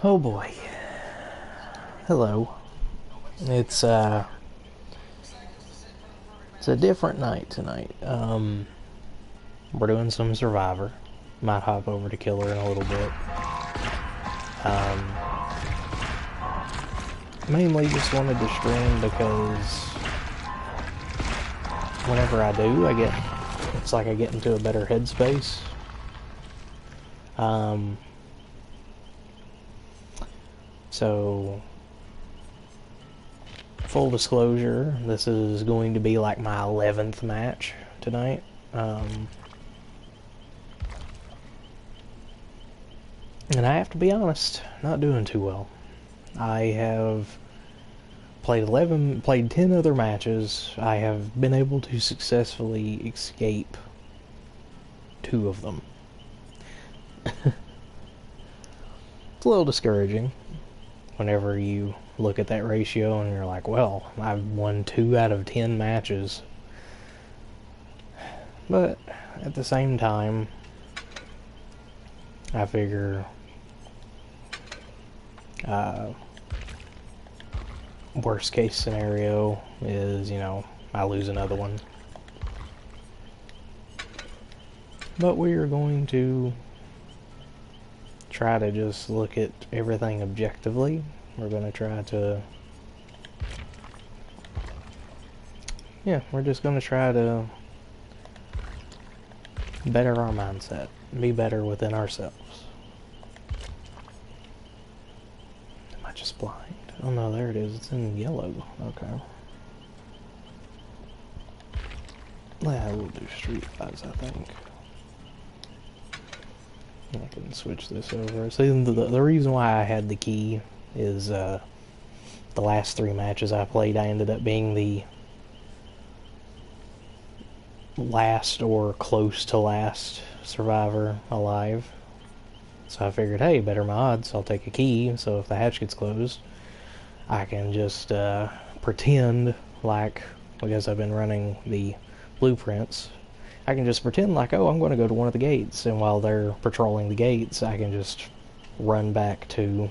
Oh boy. Hello. It's it's a different night tonight. We're doing some Survivor. Might hop over to Killer in a little bit. Um, Mainly just wanted to stream because whenever I do, it's like I get into a better headspace. Um, so full disclosure, this is going to be like my 11th match tonight. And I have to be honest, not doing too well. I have played 10 other matches. I have been able to successfully escape 2 of them. It's a little discouraging whenever you look at that ratio and you're like, well, I've won 2 out of 10 matches. But at the same time, I figure worst case scenario is, I lose another one. But we are going to try to just look at everything objectively. We're going to try to... we're just going to try to better our mindset. Be better within ourselves. Am I just blind? Oh no, there it is. It's in yellow. Okay. Yeah, we'll do street fights, I think. I can switch this over. See, the reason why I had the key is the last 3 matches I played, I ended up being the last or close to last survivor alive. So I figured, hey, better my odds. I'll take a key, so if the hatch gets closed, I can just pretend like, because I've been running the blueprints, I can just pretend like, oh, I'm going to go to one of the gates, and while they're patrolling the gates, I can just run back to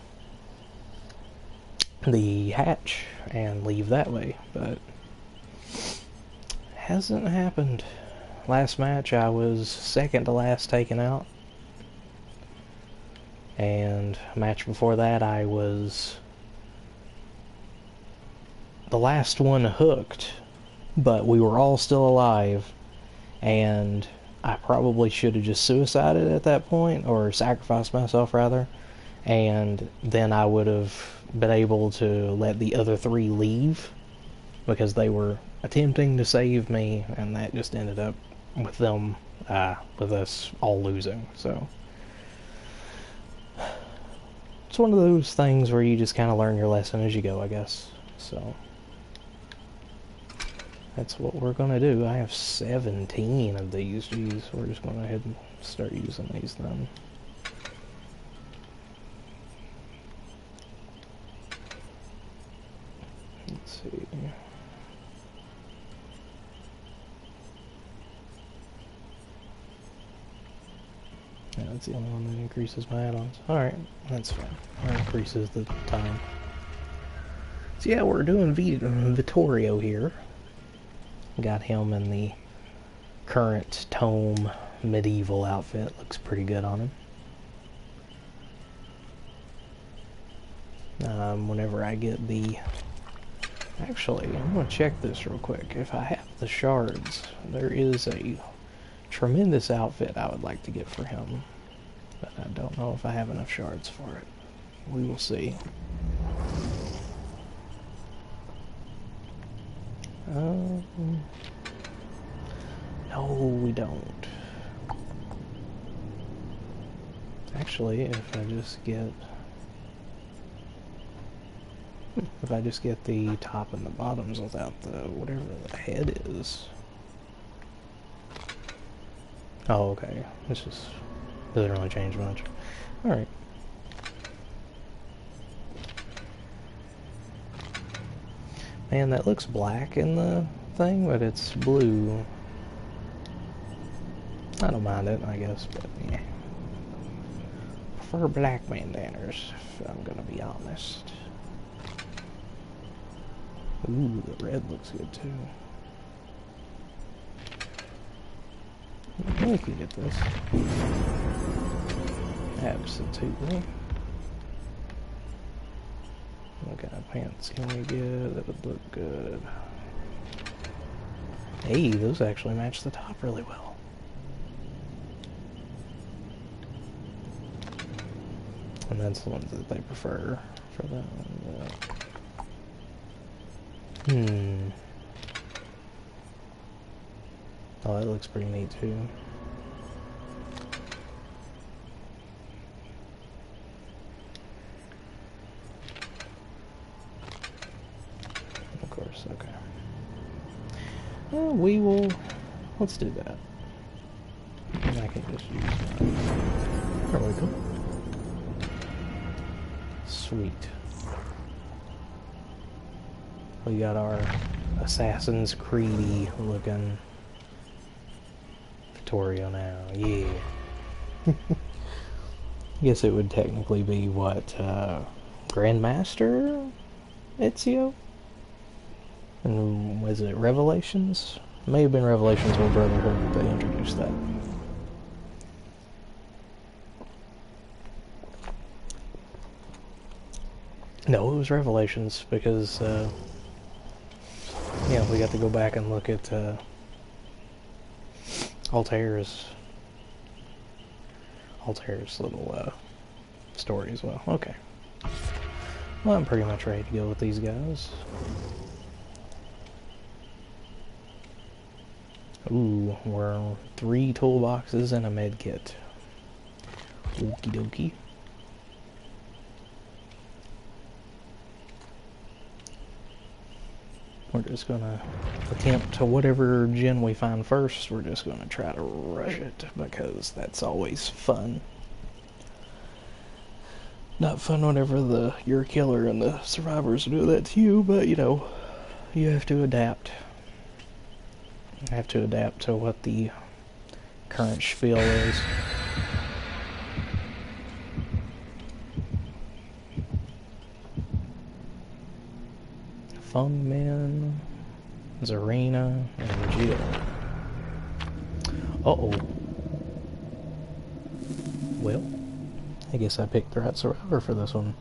the hatch and leave that way. But hasn't happened. Last match I was second to last taken out, and match before that I was the last one hooked, but we were all still alive, and I probably should have just suicided at that point, or sacrificed myself rather, and then I would have been able to let the other 3 leave because they were attempting to save me, and that just ended up with them, with us all losing. So it's one of those things where you just kind of learn your lesson as you go, I guess. So that's what we're gonna do. I have 17 of these. Jeez, we're just going to go ahead and start using these then. Let's see. Yeah, that's the only one that increases my add-ons. Alright, that's fine. Or increases the time. So yeah, we're doing Vittorio here. Got him in the current tome medieval outfit. Looks pretty good on him. Whenever I get the... Actually, I'm going to check this real quick. If I have the shards, there is a tremendous outfit I would like to get for him. But I don't know if I have enough shards for it. We will see. No, we don't. Actually, if I just get... If I just get the top and the bottoms without the whatever the head is. Oh, okay. This just doesn't really change much. Alright. Man, that looks black in the thing, but it's blue. I don't mind it, I guess, but yeah. prefer black bandanas, if I'm gonna be honest. Ooh, the red looks good too. We can get this. Absolutely. What kind of pants can we get that would look good? Hey, those actually match the top really well. And that's the ones that they prefer for that one. Yeah. Oh, that looks pretty neat too. Of course, okay. Well, we will... Let's do that. And I can just use mine. There we go. Sweet. We got our Assassin's Creed looking Vittorio now. Yeah. I guess it would technically be what, Grandmaster Ezio? And was it Revelations? It may have been Revelations or Brotherhood that they introduced that. No, it was Revelations because, yeah, we got to go back and look at Altair's little story as well. Okay. Well, I'm pretty much ready to go with these guys. Ooh, we're 3 toolboxes and a med kit. Okie dokie. We're just gonna attempt to whatever gen we find first, we're just gonna try to rush it, because that's always fun. Not fun whenever you're a killer and the survivors do that to you, but you know, you have to adapt. You have to adapt to what the current spiel is. Fungman, Zarina, and Jill. Uh-oh. Well, I guess I picked the right survivor for this one.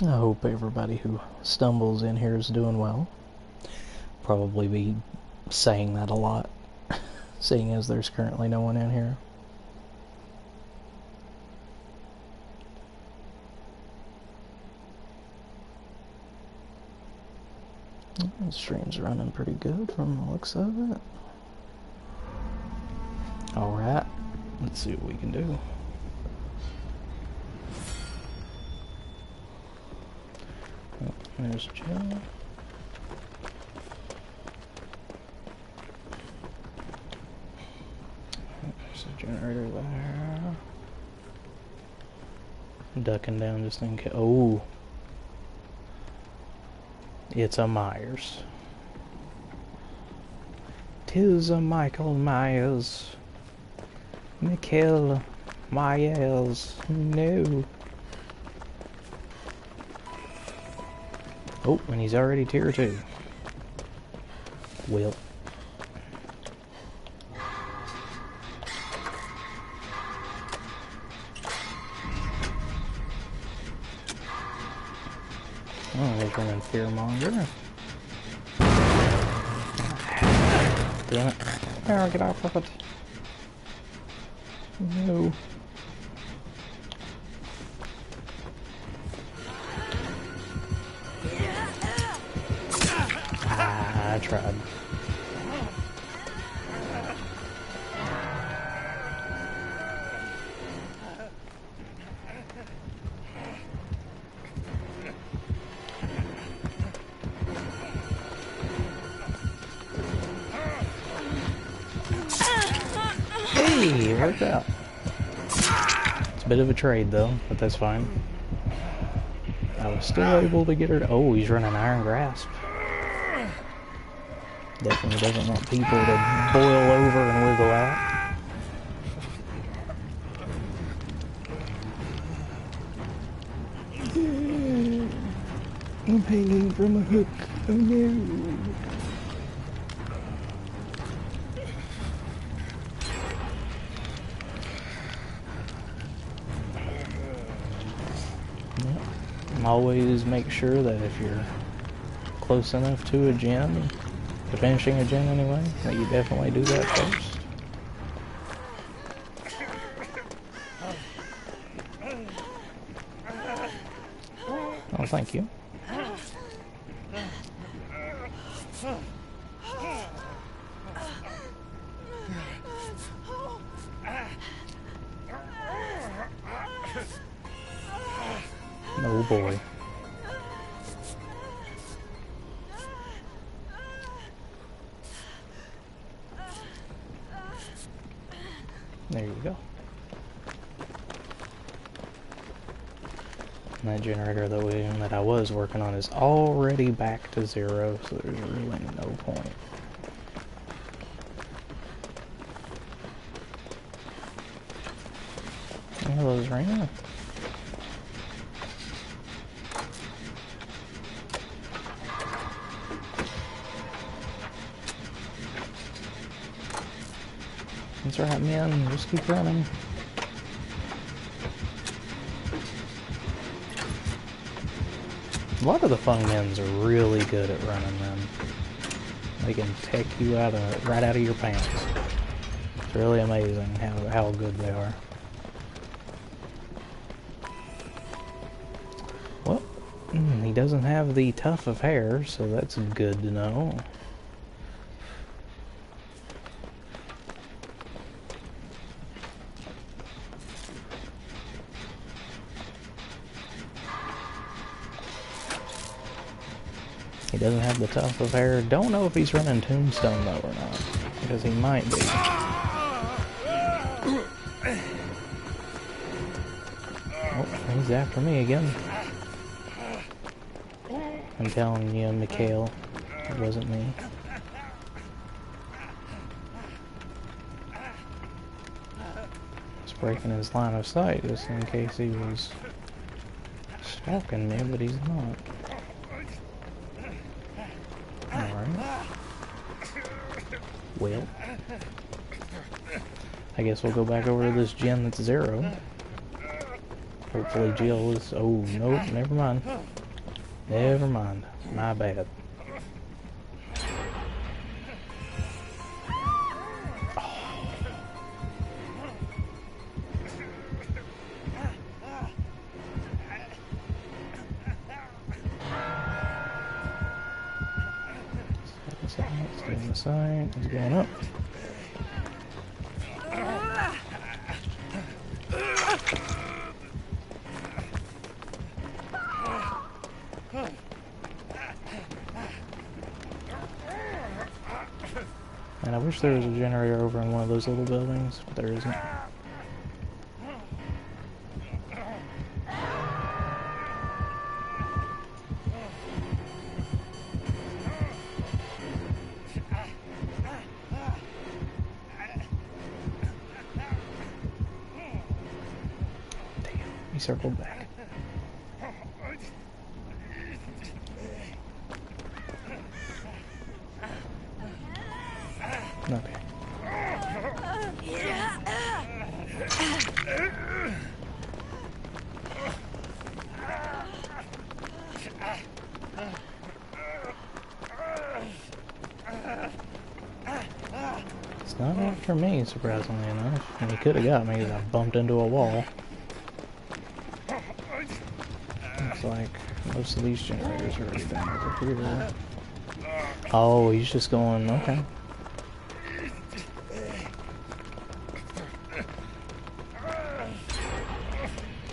I hope everybody who stumbles in here is doing well. Probably be saying that a lot, seeing as there's currently no one in here. The stream's running pretty good from the looks of it. Alright, let's see what we can do. Oh, there's Jill. There's a generator there. Ducking down just in case. Oh! It's a Myers. 'Tis a Michael Myers. Michael Myers. No. Oh, and he's already tier 2. Well. Oh, he's running Fearmonger. Damn it. Oh, get off of it. No. tried. Hey, it worked out. It's a bit of a trade though, but that's fine. I was still able to get her to... Oh, he's running Iron Grasp. Definitely doesn't want people to boil over and wiggle out. I'm hanging from a hook. Oh no. Always make sure that if you're close enough to a gen, to finishing a gen anyway, that you definitely do that first. Oh, thank you. Oh boy. There you go. And that generator that I was working on is already back to 0, so there's really no point. Hello, Zarina. That's right, man. Just keep running. A lot of the Fung Mens are really good at running them. They can take you right out of your pants. It's really amazing how good they are. Well, he doesn't have the tuft of hair, so that's good to know. He doesn't have the tuft of hair. Don't know if he's running Tombstone though or not, because he might be. Oh, he's after me again. I'm telling you, Mikhail, it wasn't me. Just breaking his line of sight just in case he was stalking me, but he's not. Well, I guess we'll go back over to this gen that's 0. Hopefully Jill is... Oh, nope, never mind. Never mind. My bad. He's going up. And I wish there was a generator over in one of those little buildings, but there isn't. He circled back. Okay. It's not after me, surprisingly enough. And he could have got me if I bumped into a wall. Looks like most of these generators are already down over here. Oh, he's just going, okay.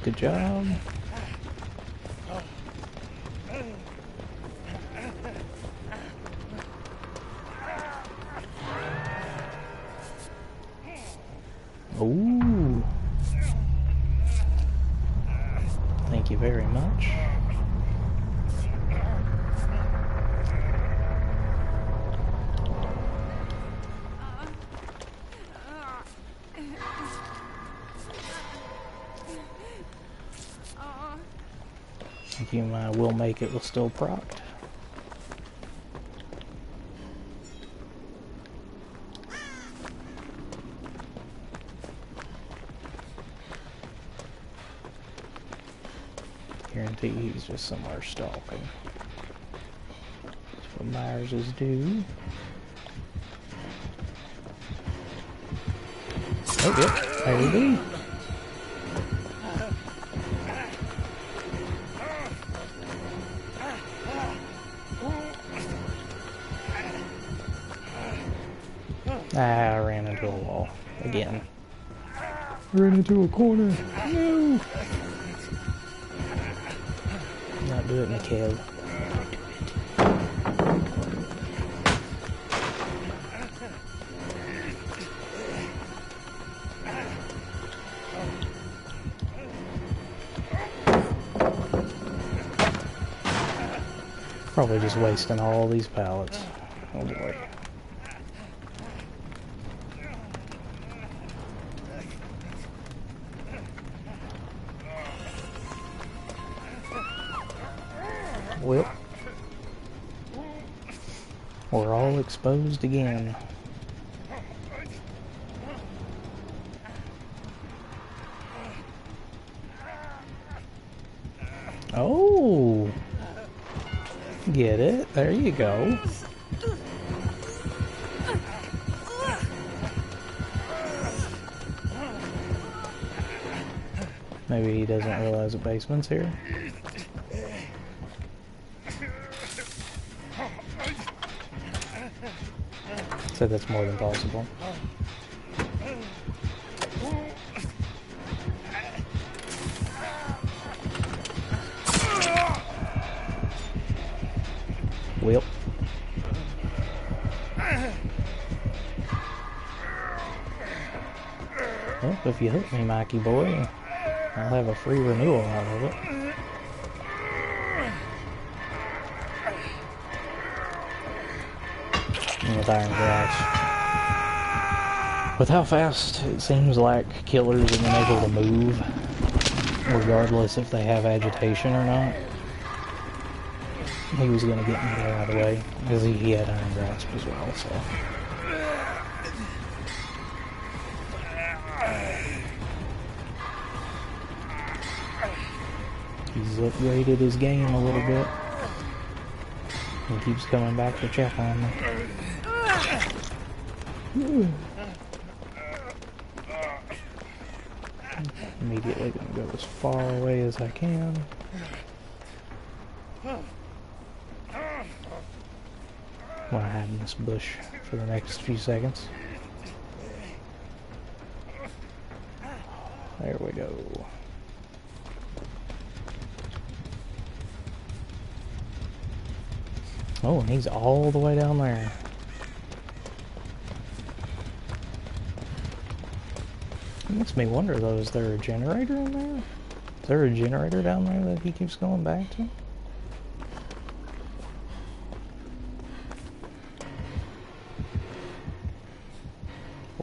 Good job. Ooh. Thank you very much. Thank you, my will make it was still procced. Guarantee he's just somewhere stalking. That's what Myers is due. Oh, yep, there he be. Ah, I ran into a wall. Again. Ran into a corner. No! Not do it, Mikhail. Probably just wasting all these pallets. Oh boy. Well, we're all exposed again. Oh! Get it? There you go. Maybe he doesn't realize the basement's here. So that's more than possible. Well. Well, if you hook me, Mikey boy, I'll have a free renewal out of it. And with Iron Grasp. With how fast it seems like killers have been able to move, regardless if they have agitation or not, he was going to get me there right away, because he had Iron Grasp as well, so. He's upgraded his game a little bit. He keeps coming back to check on me. Immediately gonna go as far away as I can. I'm gonna hide in this bush for the next few seconds. There we go. Oh, and he's all the way down there. It makes me wonder though, is there a generator in there? Is there a generator down there that he keeps going back to?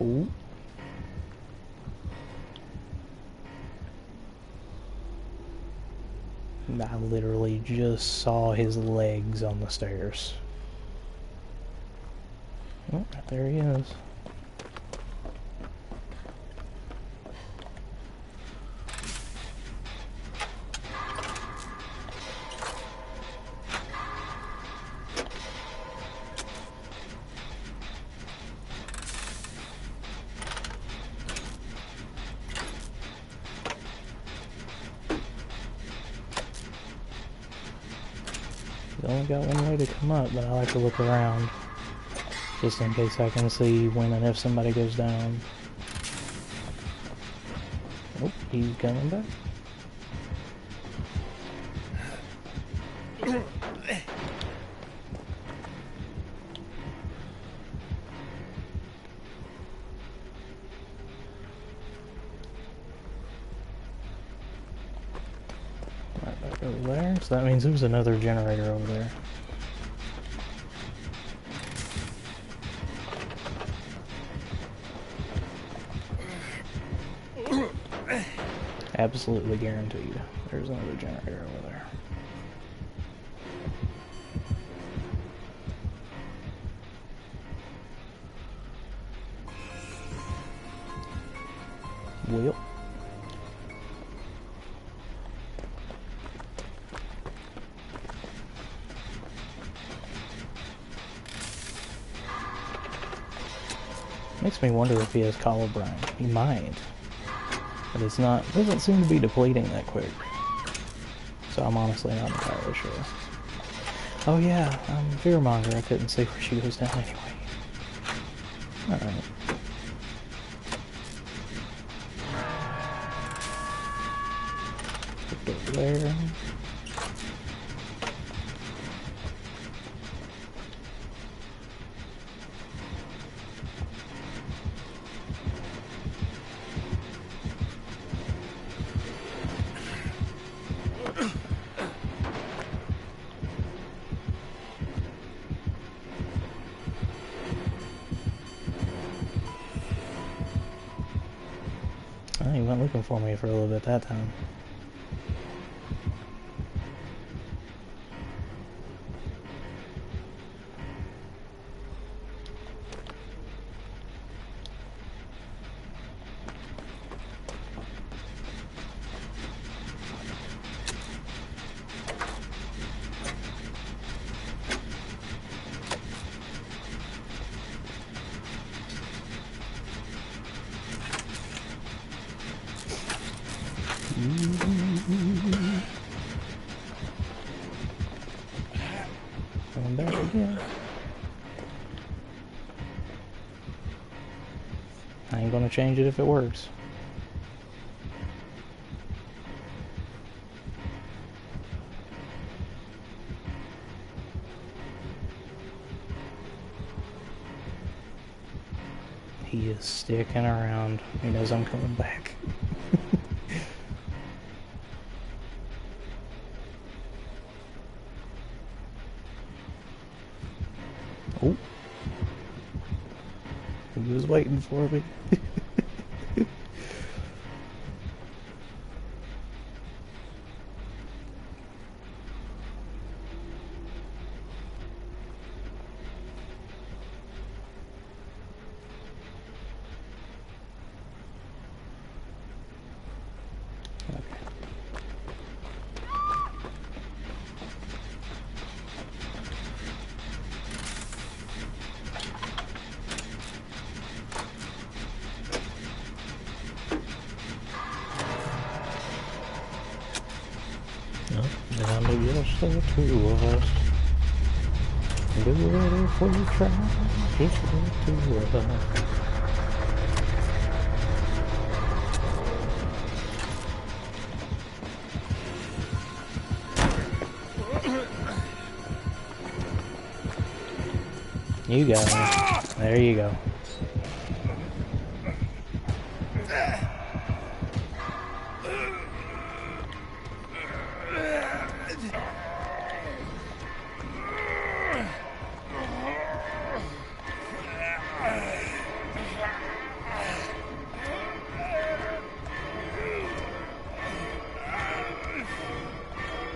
Oh. I literally just saw his legs on the stairs. Oh, there he is. The only got one way to come up, but I like to look around. Just in case I can see when and if somebody goes down. Oh, he's coming back. Right back over there. So that means there's another generator over there. Absolutely guaranteed. There's another generator over there. Well. Makes me wonder if he has Colubrine. He might. But it's not, doesn't seem to be depleting that quick. So I'm honestly not entirely sure. Oh yeah, Fearmonger, I couldn't see where she goes down anyway. Alright. Put it over there. Oh, he went looking for me for a little bit that time. Coming back again. I ain't gonna change it if it works. He is sticking around. He knows I'm coming back. Oh. He was waiting for me. Now maybe just the two of us. Do it if we try, just the two of us. You got me. There you go.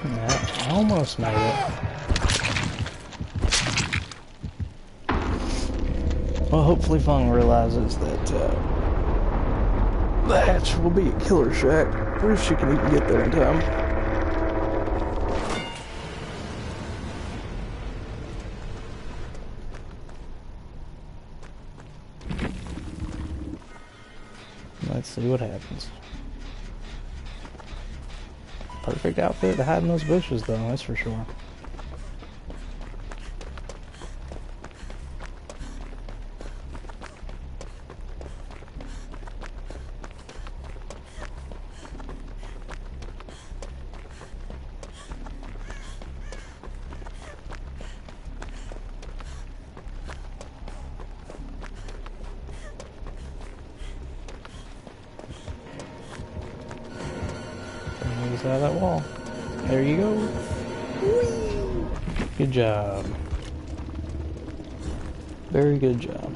I almost made it. Well, hopefully Fung realizes that the hatch will be at Killer Shack, or if she can even get there in time. Let's see what happens. Perfect outfit to hide in those bushes, though, that's for sure. inside that wall. There you go. Whee! Good job. Very good job.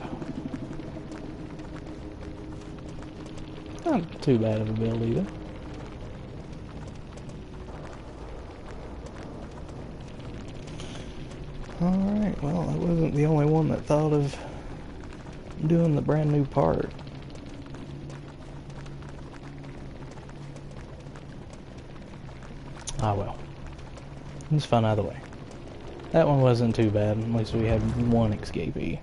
Not too bad of a build either. Alright, well, I wasn't the only one that thought of doing the brand new part. Ah well. It's fun either way. That one wasn't too bad, at least we had one escapee.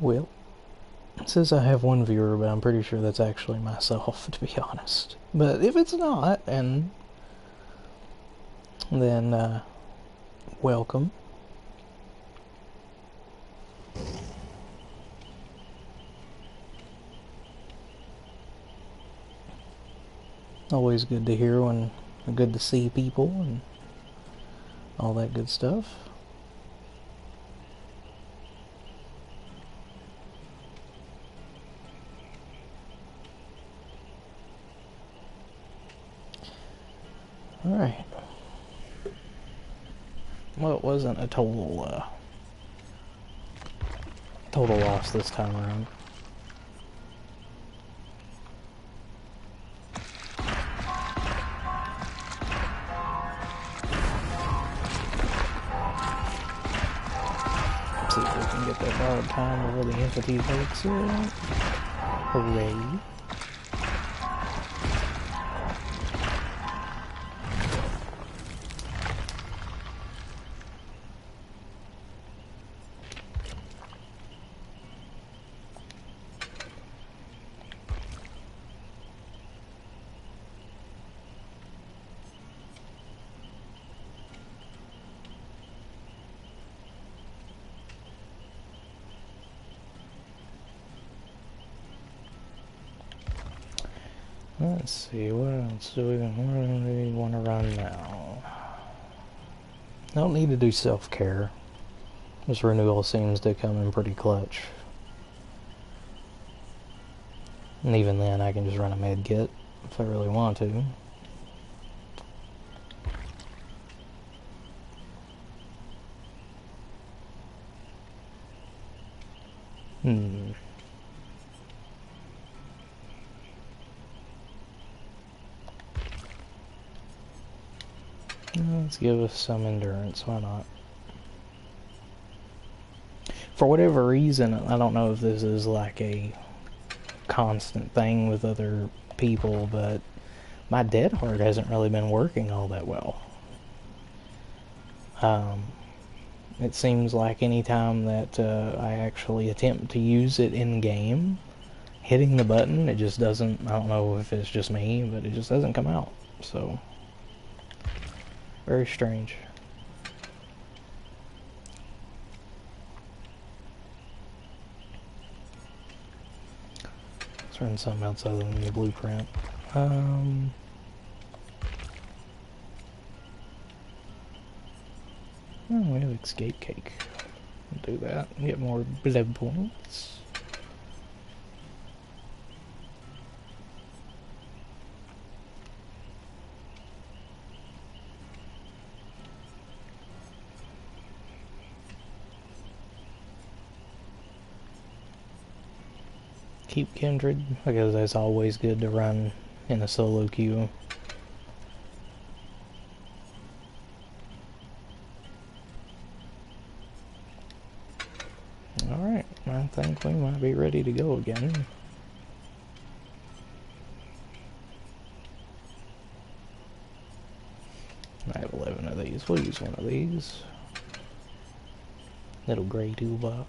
Well, it says I have one viewer, but I'm pretty sure that's actually myself, to be honest. But if it's not, and then welcome. Always good to hear when, good to see people and all that good stuff. Alright. Well, it wasn't a total loss this time around. Let's see if we can get that borrowed time before the entity takes it. Hooray. Let's see, what else do we want to run now? I don't need to do self-care. This renewal seems to come in pretty clutch. And even then, I can just run a med kit if I really want to. Let's give us some endurance, why not? For whatever reason, I don't know if this is like a constant thing with other people, but my dead hard hasn't really been working all that well. It seems like any time that I actually attempt to use it in game, hitting the button, it just doesn't, I don't know if it's just me, but it just doesn't come out, so very strange. Let's run something else other than the blueprint. Oh, we have escape cake. We'll do that and get more blood points. Keep Kindred, because it's always good to run in a solo queue. Alright, I think we might be ready to go again. I have 11 of these. We'll use one of these. Little gray toolbox.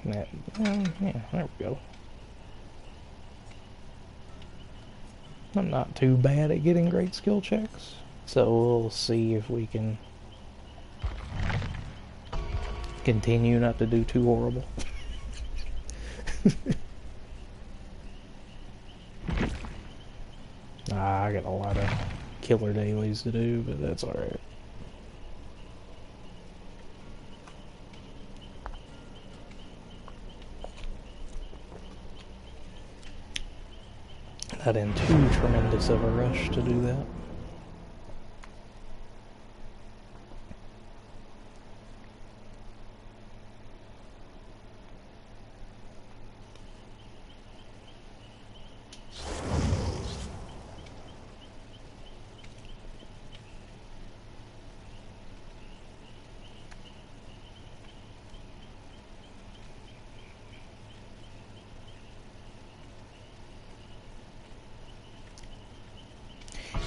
That, yeah, there we go. I'm not too bad at getting great skill checks, so we'll see if we can continue not to do too horrible. I got a lot of killer dailies to do, but that's alright. Not in too tremendous of a rush to do that.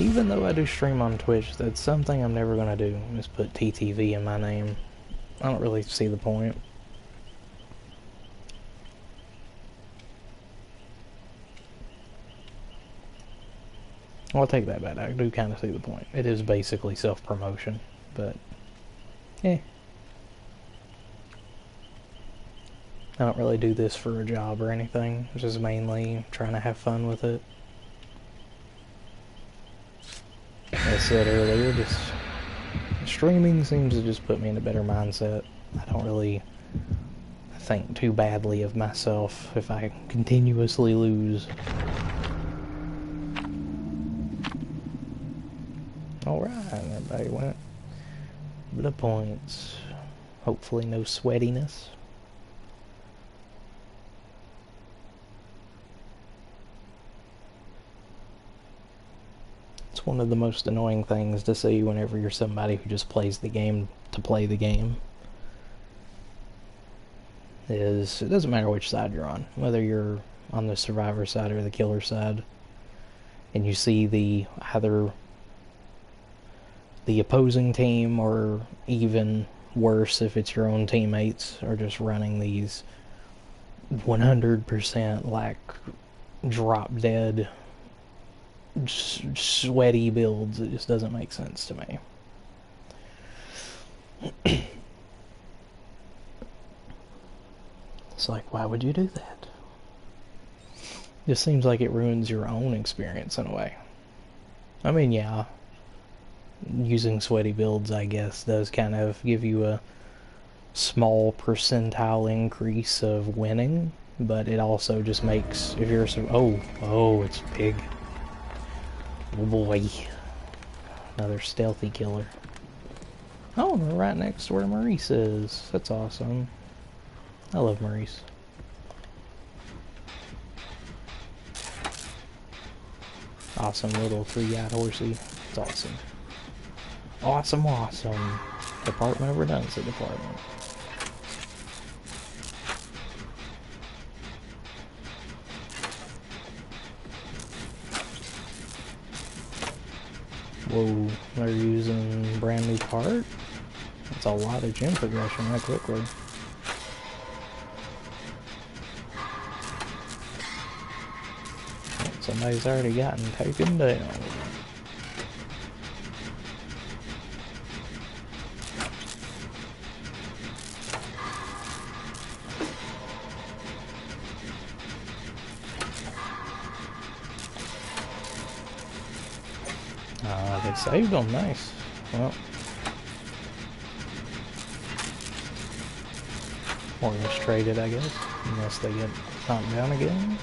Even though I do stream on Twitch, that's something I'm never gonna do, is put TTV in my name. I don't really see the point. Well, I'll take that back. I do kind of see the point. It is basically self-promotion, but I don't really do this for a job or anything. It's just mainly trying to have fun with it. As I said earlier, just streaming seems to just put me in a better mindset. I don't really think too badly of myself if I continuously lose. Alright, everybody went. Blood points. Hopefully no sweatiness. It's one of the most annoying things to see whenever you're somebody who just plays the game to play the game. Is it doesn't matter which side you're on, whether you're on the survivor side or the killer side, and you see the either the opposing team or even worse if it's your own teammates are just running these 100% like drop dead sweaty builds. It just doesn't make sense to me. It's like, why would you do that? It just seems like it ruins your own experience in a way. I mean, yeah, using sweaty builds, I guess, does kind of give you a small percentile increase of winning, but it also just makes, if you're oh, it's big. Oh boy. Another stealthy killer. Oh, we're right next to where Maurice is. That's awesome. I love Maurice. Awesome little three-eyed horsey. It's awesome. Awesome, awesome. Department of Redundancy Department. Whoa, they're using brand new part? That's a lot of gym progression that quickly. Somebody's already gotten taken down. They saved them, nice. Well, more or less traded, I guess, unless they get knocked down again.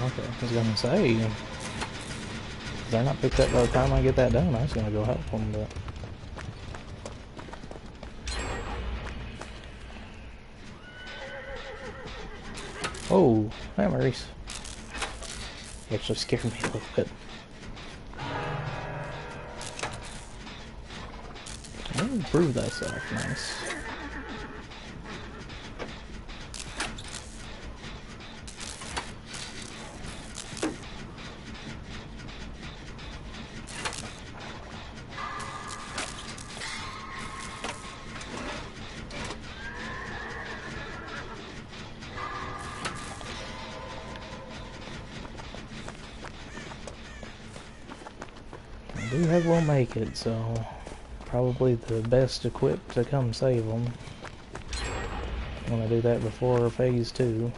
Okay, I was gonna say, if they're not picked up by the time I get that done, I was gonna go help them, but... Oh, hi Maurice. You actually scared me a little bit. Ooh, prove thyself. Nice. I do have Will Make It, so probably the best equipped to come save them. I'm gonna do that before phase 2.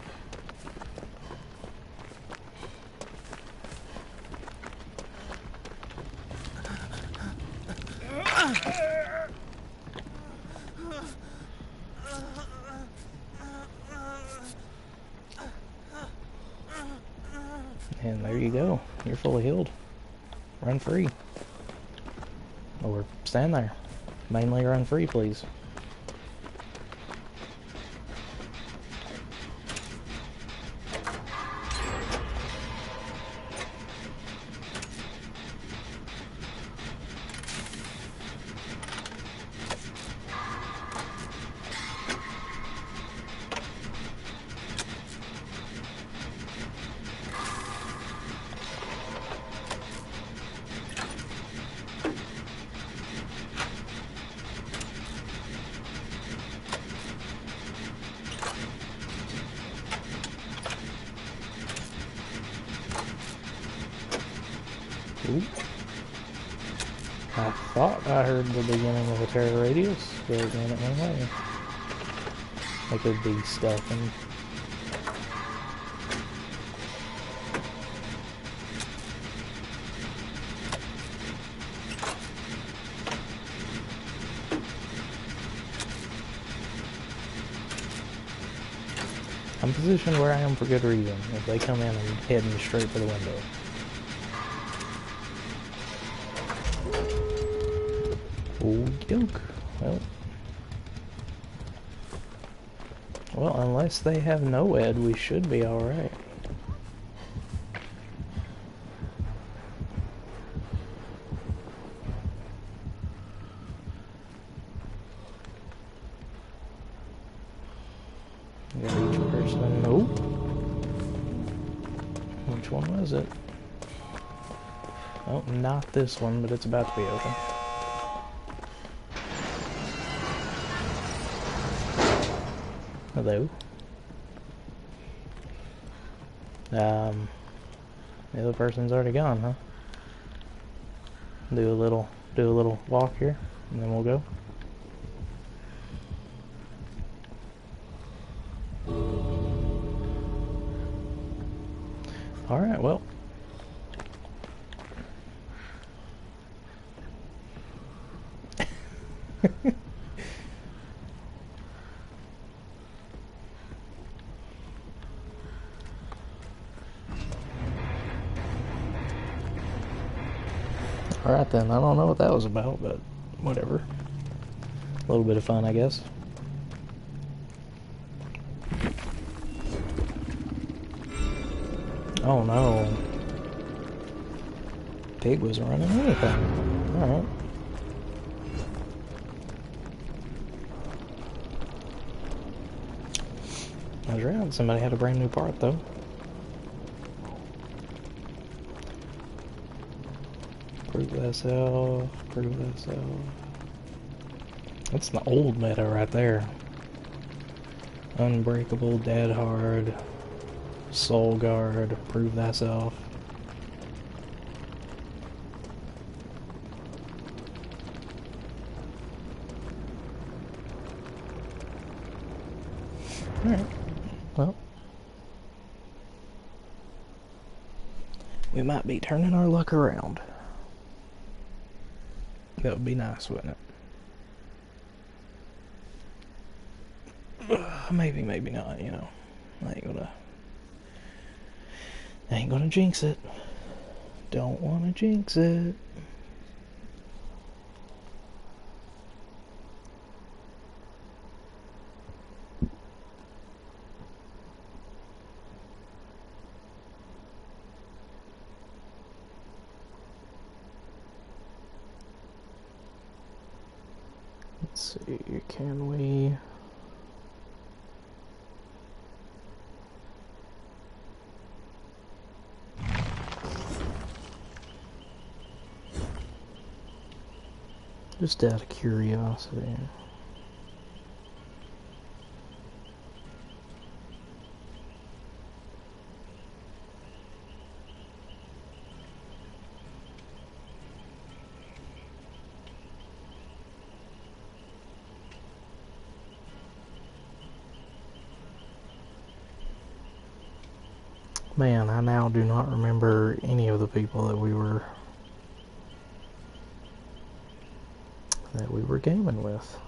And there you go. You're fully healed. Run free. Or stand there. Mainly run free, please. Ooh. I thought I heard the beginning of a terror radius, but then it went away. I could be stealthing. I'm positioned where I am for good reason. If they come in, I'm heading straight for the window. Okie doke. Well, unless they have NOED, we should be alright. Got each person. Nope. Which one was it? Oh, not this one, but it's about to be open. Hello. The other person's already gone, huh? Do a little walk here, and then we'll go. Alright, well. Alright then, I don't know what that was about, but whatever. A little bit of fun, I guess. Oh no. Pig was running anything. Alright. I was right, somebody had a brand new part though. Prove thyself, prove thyself. That's the old meta right there. Unbreakable, Dead Hard, Soul Guard, prove thyself. Alright, well. We might be turning our luck around. That would be nice, wouldn't it? Maybe, maybe not, you know. I ain't gonna jinx it. Don't wanna jinx it. Let's see, can we... Just out of curiosity. Man, I now do not remember any of the people that we were gaming with.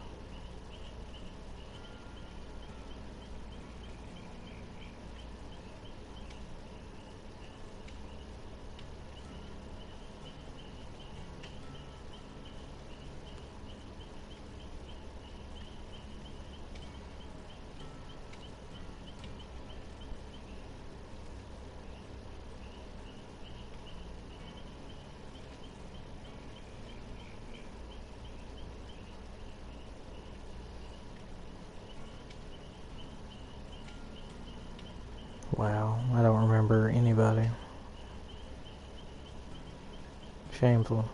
Wow, I don't remember anybody. Shameful.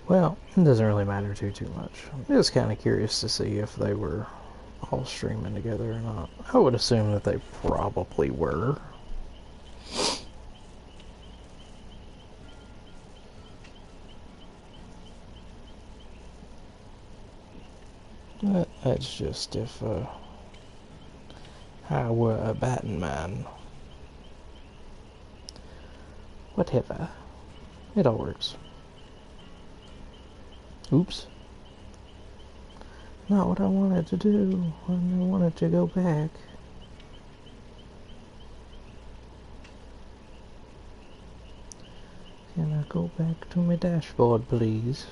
Well, it doesn't really matter too much. I'm just kind of curious to see if they were all streaming together or not. I would assume that they probably were. That's just if I were a Batman. Whatever. It all works. Oops. Not what I wanted to do. I wanted to go back. Can I go back to my dashboard, please?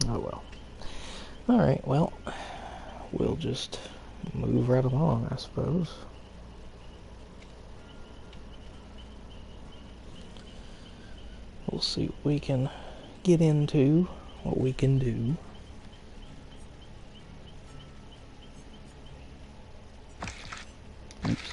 Oh well. Alright, well, we'll just move right along, I suppose. We'll see what we can get into, what we can do. Oops.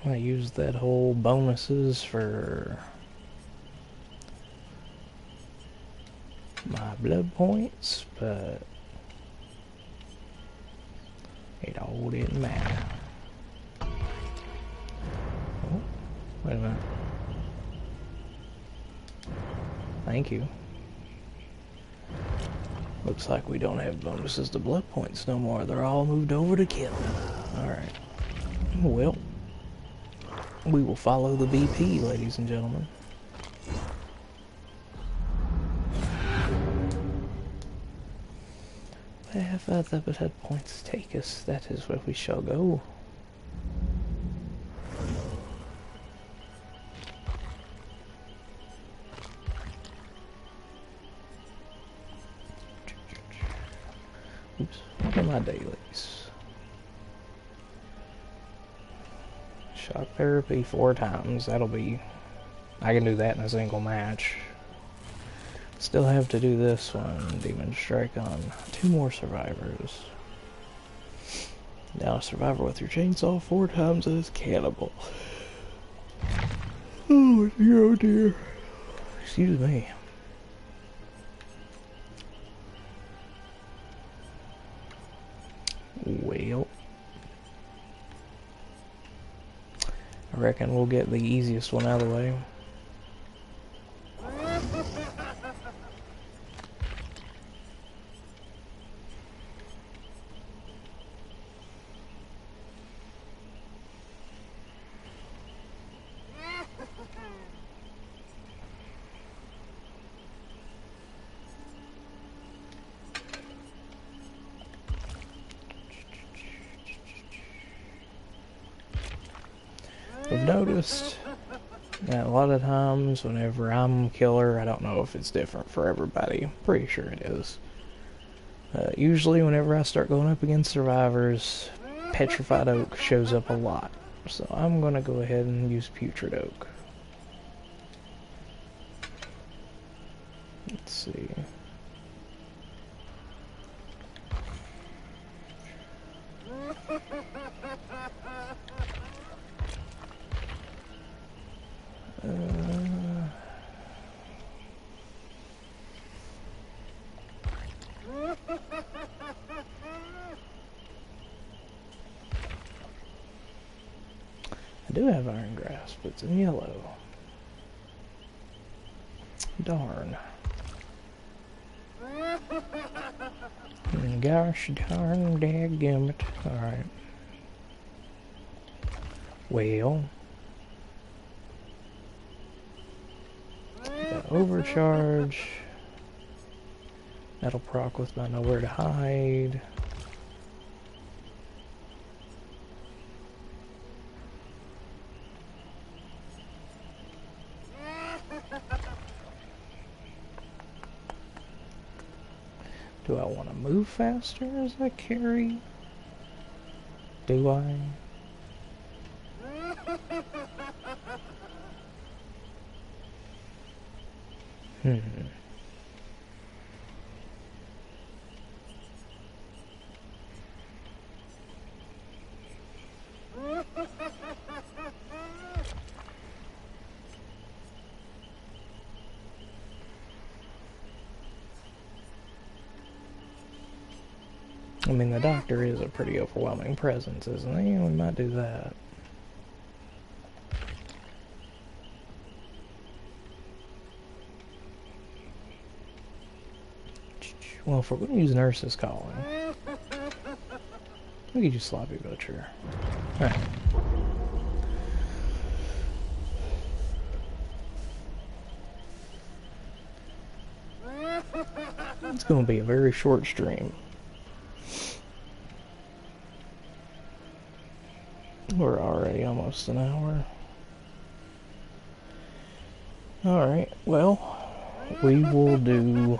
I used that whole bonuses for my blood points, but it all didn't matter. Oh, wait a minute. Thank you. Looks like we don't have bonuses to blood points no more. They're all moved over to killing. Alright. Well, we will follow the BP, ladies and gentlemen. Wherever the blood points take us, that is where we shall go. Oops, what are my dailies? Shock therapy 4 times, that'll be... I can do that in a single match. Still have to do this one, Demon Strike on 2 more survivors. Now a survivor with your chainsaw 4 times as cannibal. Oh dear, oh dear. Excuse me. Well. reckon we'll get the easiest one out of the way. I've noticed that a lot of times whenever I'm killer, I don't know if it's different for everybody, pretty sure it is. Usually whenever I start going up against survivors, Petrified Oak shows up a lot. So I'm going to go ahead and use Putrid Oak. Let's see. I do have Iron Grasp, but it's in yellow. Darn. Gosh darn dadgummit. Alright. Well. Got Overcharge. That'll proc with my Nowhere to Hide. Do I want to move faster as I carry? Do I? I mean, the doctor is a pretty overwhelming presence, isn't he? We might do that. Well, if we're going to use Nurse's Calling, we could use Sloppy Butcher. Alright. It's going to be a very short stream. We're already almost an hour. Alright, well, we will do...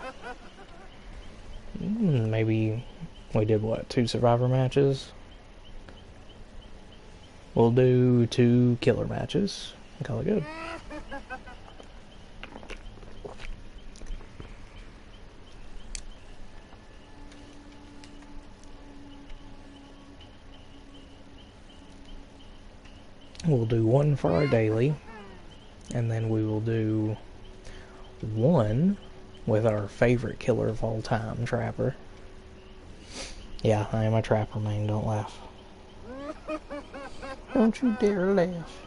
maybe we did, what, 2 Survivor matches? We'll do 2 killer matches and call it good. We'll do 1 for our daily, and then we will do 1 with our favorite killer of all time, Trapper. Yeah, I am a Trapper main, don't laugh. Don't you dare laugh.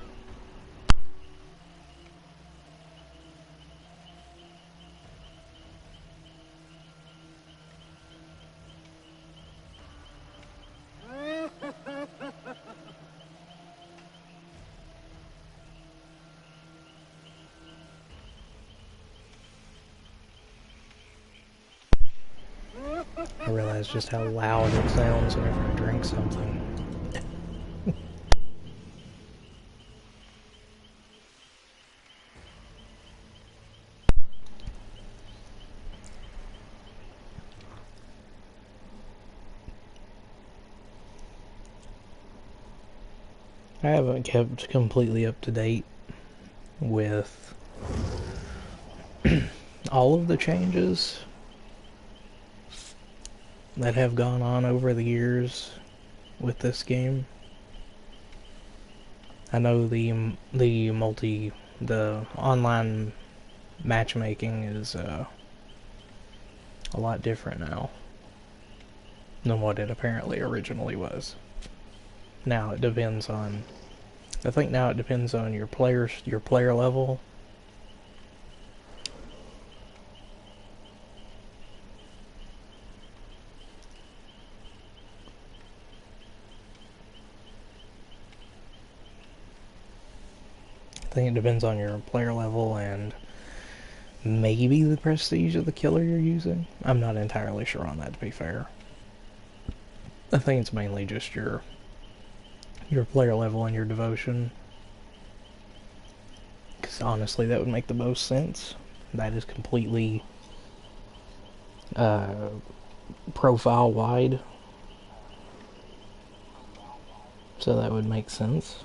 I realize just how loud it sounds whenever I drink something. I haven't kept completely up to date with all of the changes that have gone on over the years with this game. I know the online matchmaking is a lot different now than what it apparently originally was. Now it depends on I think now it depends on your player level. I think it depends on your player level and maybe the prestige of the killer you're using. I'm not entirely sure on that, to be fair. I think it's mainly just your player level and your devotion. Because honestly, that would make the most sense. That is completely profile wide. So that would make sense.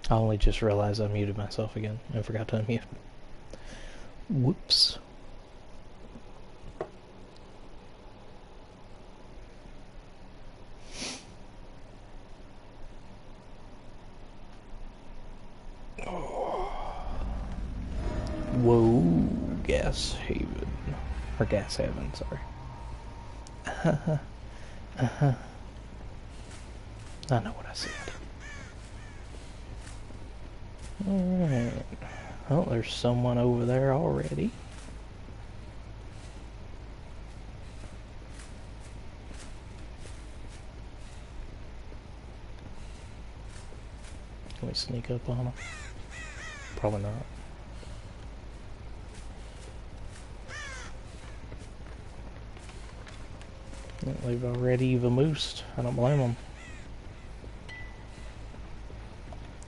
I only just realized I muted myself again and forgot to unmute. Whoops. Whoa, Gas Haven. Or Gas Haven, sorry. I know what I said. Alright. Well, there's someone over there already. Can we sneak up on them? Probably not. Well, they've already vamoosed. I don't blame them.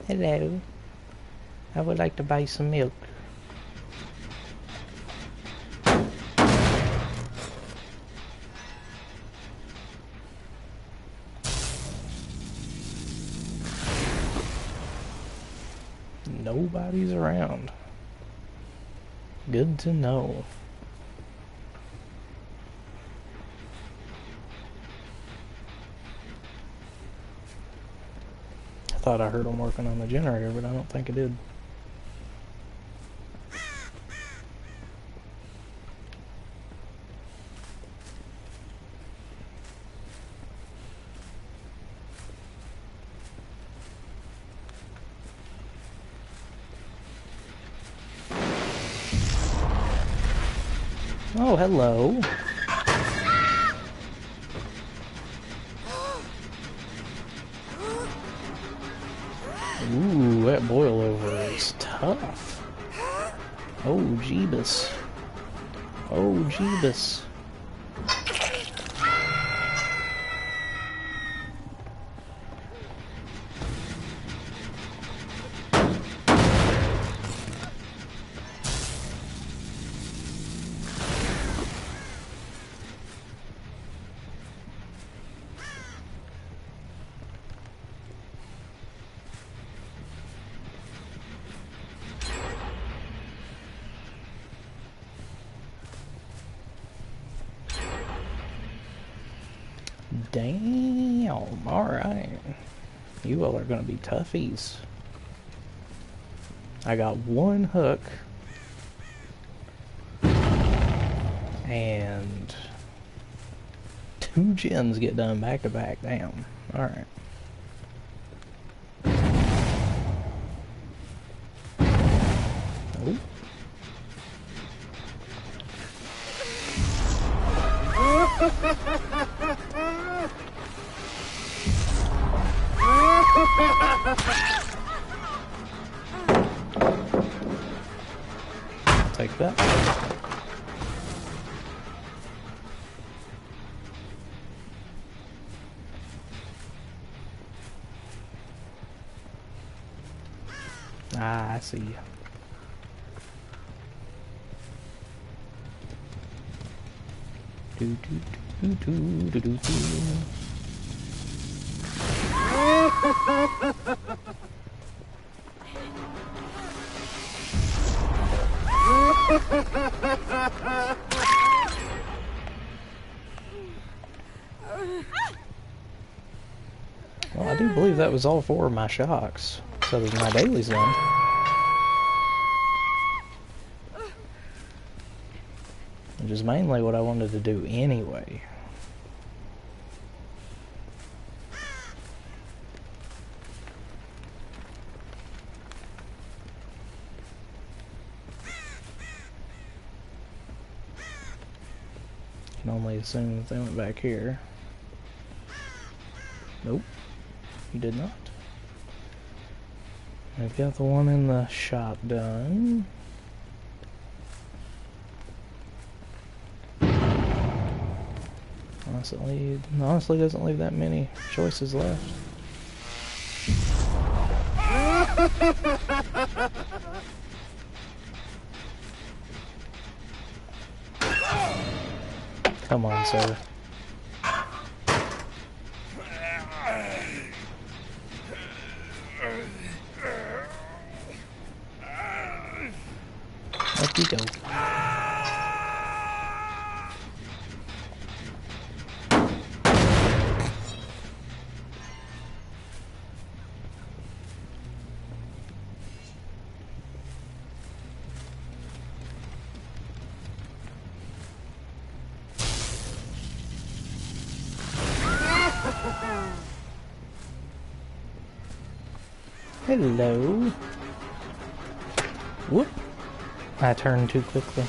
Hello. I would like to buy some milk. Nobody's around. Good to know. I thought I heard them working on the generator, but I don't think I did. Oh, hello. Ooh, that boil over is tough. Oh, Jeebus. Oh, Jeebus. Damn, alright. You all are gonna be toughies. I got one hook. And 2 gens get done back to back. Damn. Alright. Oh. Take that. Ah, I see you. Do do do do do do do. Well, I do believe that was all 4 of my shocks. So there's my daily's done. Which is mainly what I wanted to do anyway. Can only assume that they went back here. Nope, you did not. I've got the one in the shop done. Honestly doesn't leave that many choices left. Come on, sir. Up you go. Hello. Whoop. I turned too quickly.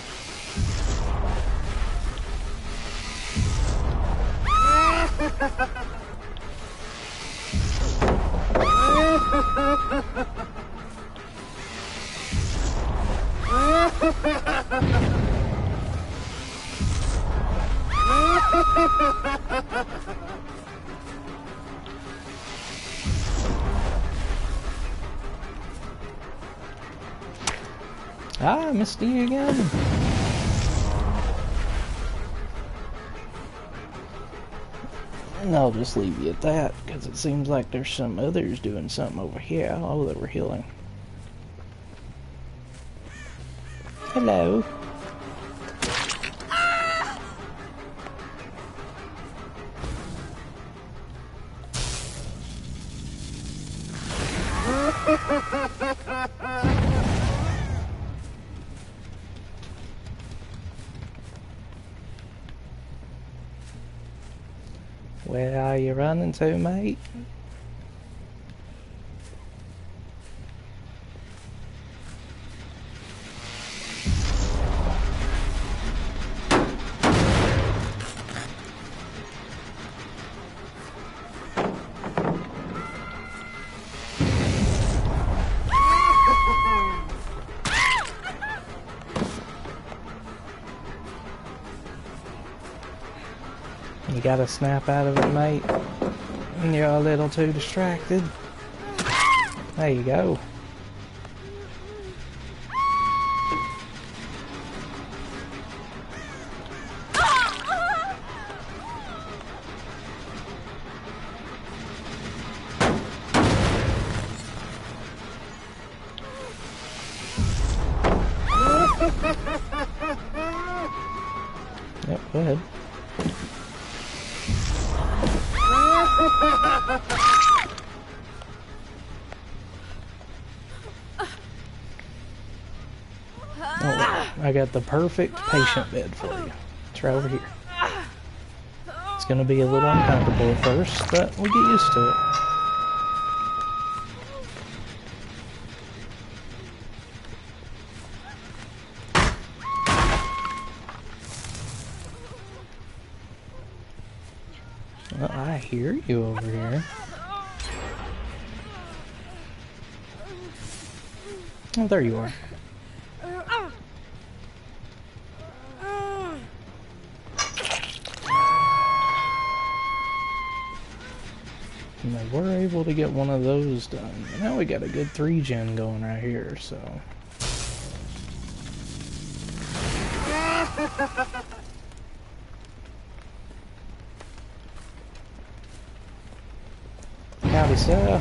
Ah, I missed you again. And I'll just leave you at that, because it seems like there's some others doing something over here. Oh, they were healing. Hello. Where are you running to, mate? You gotta snap out of it, mate. You're a little too distracted. There you go. Yep, go ahead. I got the perfect patient bed for you. It's right over here. It's gonna be a little uncomfortable at first, but we'll get used to it. Well, I hear you over here. Oh, there you are. Now we're able to get one of those done. Now we got a good 3-gen going right here, so. Howdy, sir.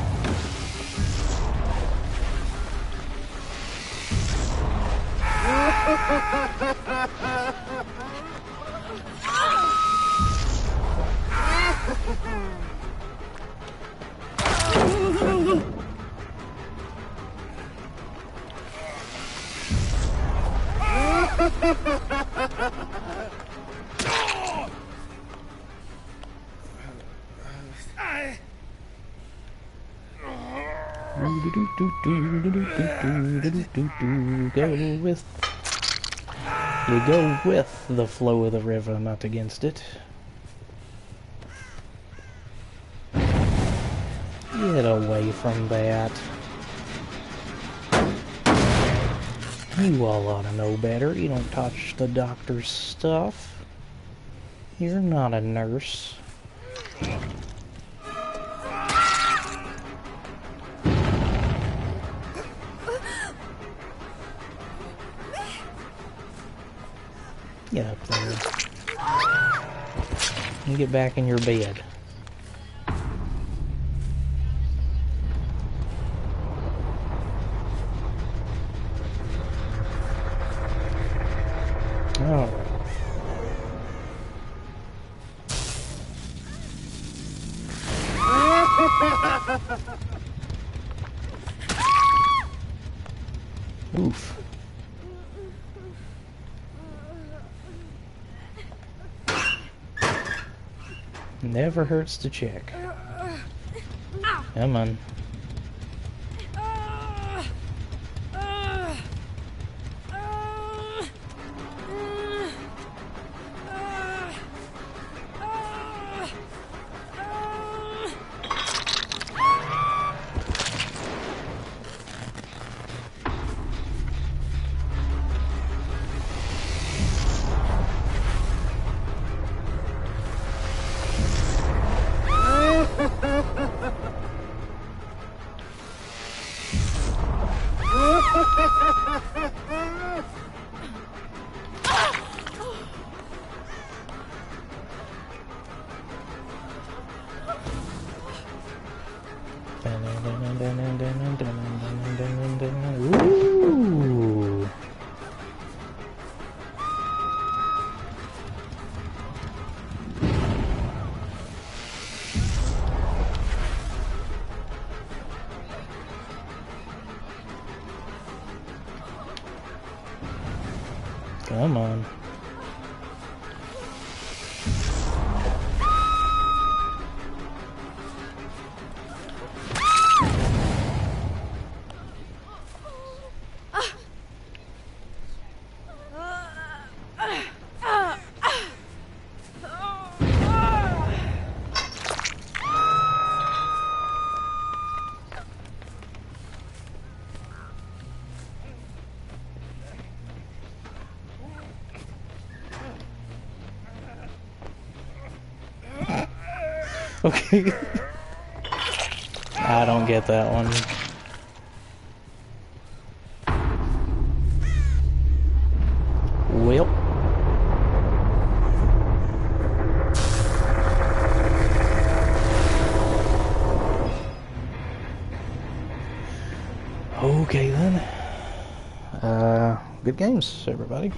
Go with the flow of the river, not against it. Get away from that. You all ought to know better. You don't touch the doctor's stuff. You're not a nurse. Get up there. And get back in your bed. All right. Oof. Never hurts to check. Come on. Ooh. Come on. Okay. I don't get that one. Well. Okay then. Good games, everybody.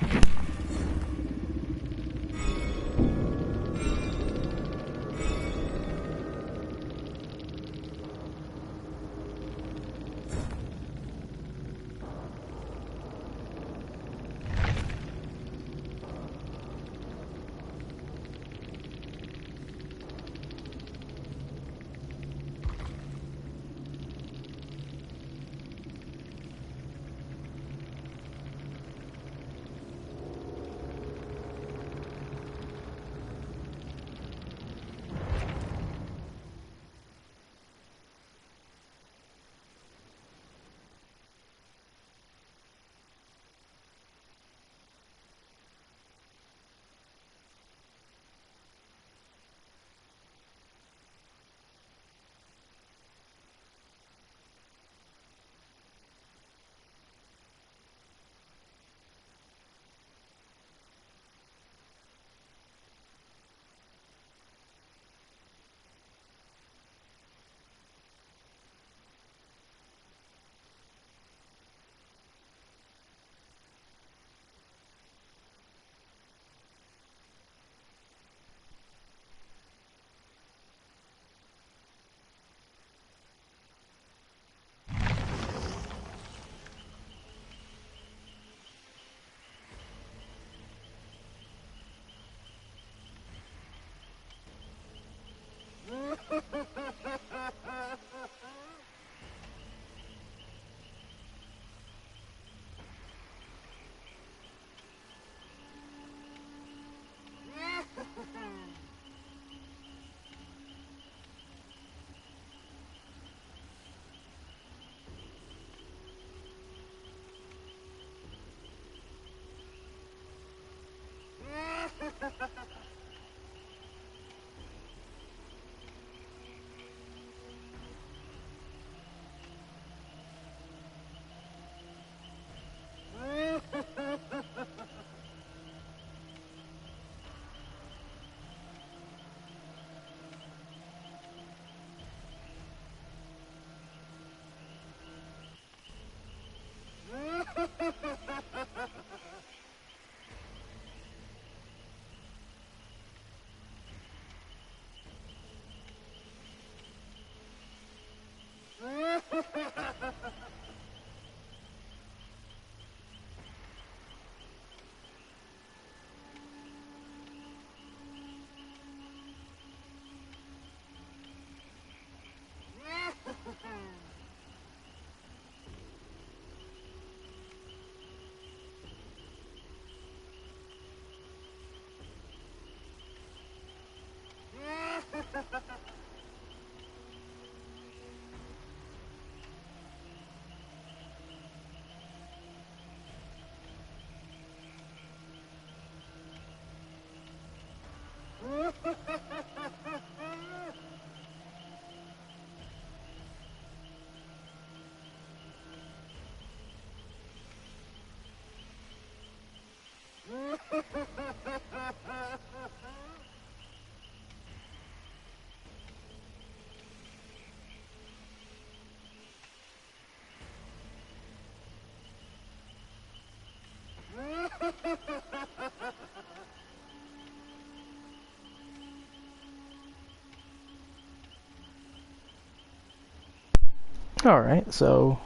Alright, so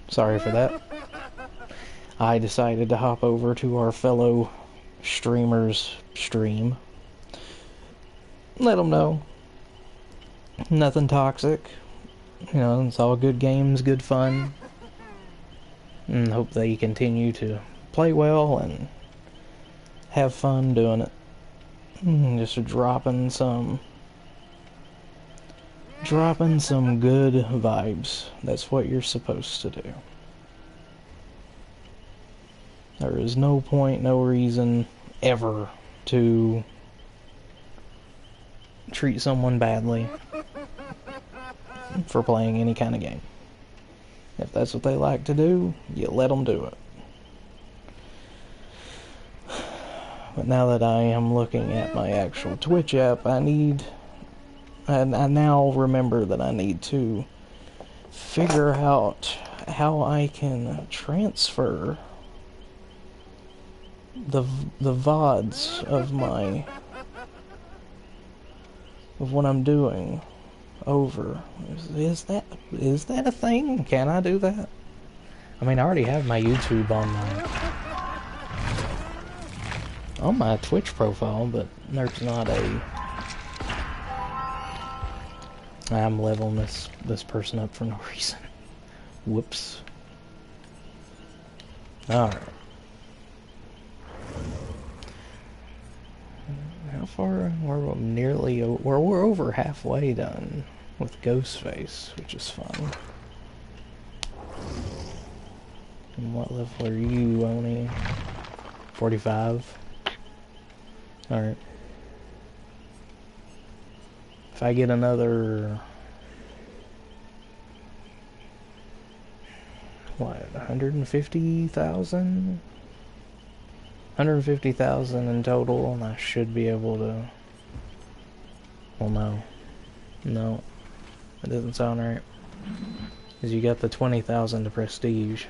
sorry for that. I decided to hop over to our fellow streamer's stream. Let them know. Nothing toxic. You know, it's all good games, good fun. And hope they continue to play well and have fun doing it. Just dropping some good vibes. That's what you're supposed to do. There is no point, no reason ever to treat someone badly for playing any kind of game. If that's what they like to do, you let them do it. But now that I am looking at my actual Twitch app, I now remember that I need to figure out how I can transfer the VODs of what I'm doing over. Is that a thing? Can I do that? I mean, I already have my YouTube on my Twitch profile, but there's not a... I'm leveling this person up for no reason. Whoops. Alright. How far? We're nearly... We're over halfway done with Ghostface, which is fun. And what level are you, Oni? 45? Alright. If I get another... What, 150,000? 150,000 in total, and I should be able to... Well, no. No. That doesn't sound right. Because you got the 20,000 to prestige.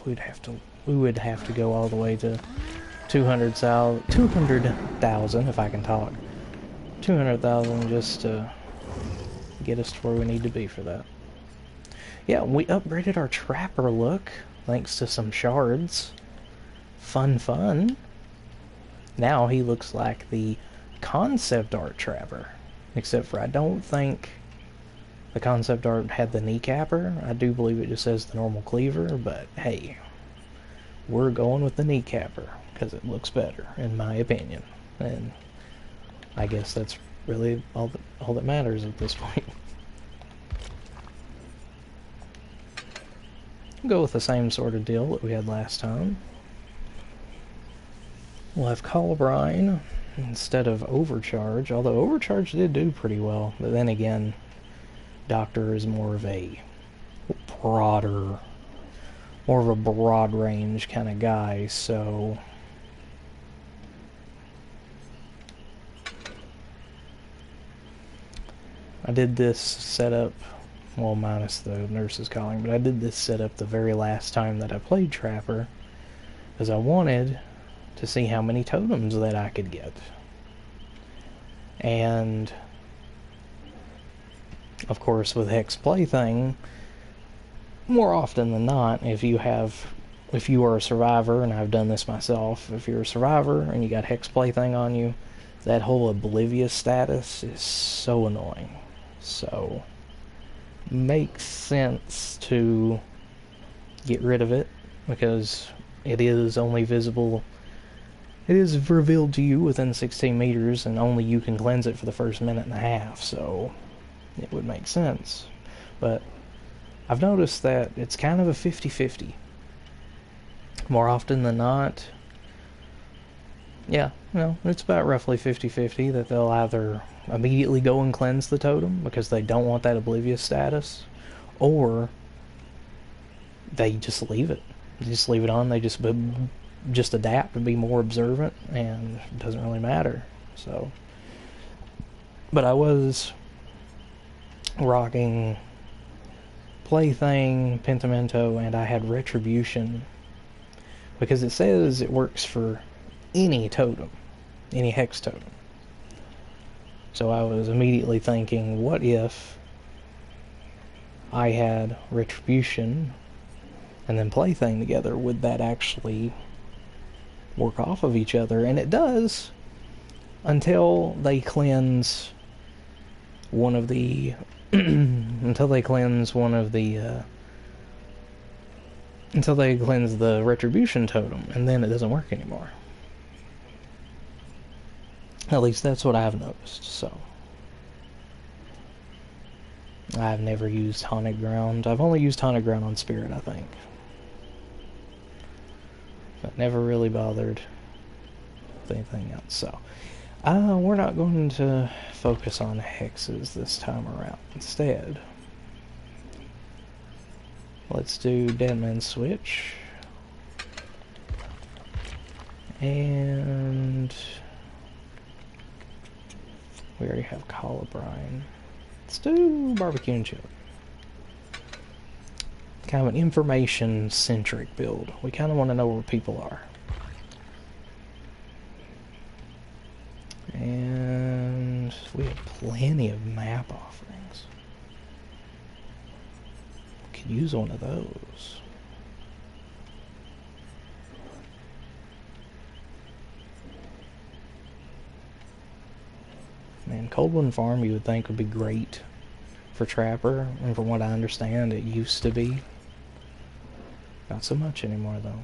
We would have to go all the way to 200,000 if I can talk. 200,000 just to get us to where we need to be for that. Yeah, we upgraded our trapper look thanks to some shards. Fun. Now he looks like the concept art trapper. Except for I don't think the concept art had the kneecapper. I do believe it just says the normal cleaver, but hey, we're going with the kneecapper because it looks better, in my opinion. And I guess that's really all that matters at this point. Go with the same sort of deal that we had last time. We'll have Colubrine instead of Overcharge, although Overcharge did do pretty well, but then again, Doctor is more of a broad range kind of guy, so I did this setup, well, minus the nurse's calling, but I did this setup the very last time that I played Trapper, because I wanted to see how many totems that I could get. And of course, with Hex Plaything, more often than not, if you are a survivor, and I've done this myself, if you're a survivor and you got Hex Plaything on you, that whole oblivious status is so annoying. So, makes sense to get rid of it, because it is only visible, it is revealed to you within 16 meters, and only you can cleanse it for the first minute and a half, so it would make sense. But I've noticed that it's kind of a 50-50. More often than not, yeah, it's about roughly 50-50 that they'll either immediately go and cleanse the totem because they don't want that oblivious status, or they just leave it. They just leave it on. They just adapt and be more observant, and it doesn't really matter. So, but I was rocking Plaything, Pentimento, and I had Retribution because it says it works for any totem, any hex totem. So I was immediately thinking, what if I had Retribution and then Plaything together? Would that actually work off of each other? And it does, until they cleanse one of the until they cleanse the Retribution totem, and then it doesn't work anymore. At least that's what I've noticed. So I've never used Haunted Ground. I've only used Haunted Ground on Spirit, I think. But never really bothered with anything else. So we're not going to focus on hexes this time around. Instead, let's do Deadman's Switch. And we already have Colubrine. Let's do Barbecue and Chili. Kind of an information-centric build. We kind of want to know where people are. And we have plenty of map offerings. Could use one of those. Man, Coldwind Farm you would think would be great for Trapper, and from what I understand it used to be. Not so much anymore though.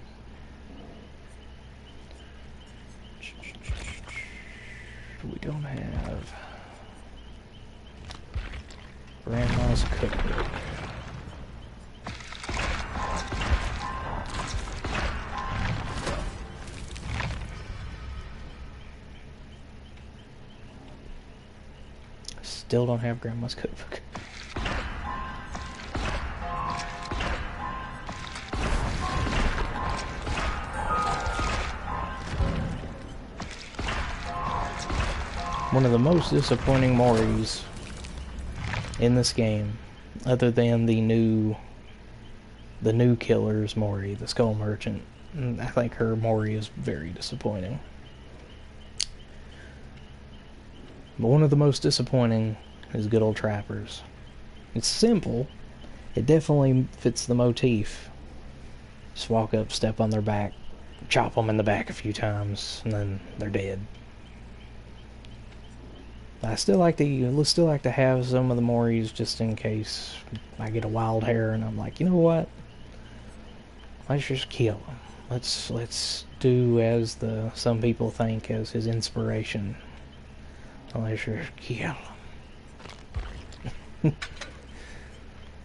We don't have Grandma's Cookbook. Still don't have Grandma's Cookbook. One of the most disappointing Moris in this game, other than the new killer's Mori, the Skull Merchant. I think her Mori is very disappointing. But one of the most disappointing is good old Trappers. It's simple. It definitely fits the motif. Just walk up, step on their back, chop them in the back a few times, and then they're dead. I still like to have some of the Moris just in case I get a wild hair and I'm like, you know what? Let's just kill him. Let's do as some people think as his inspiration. Let's just kill him.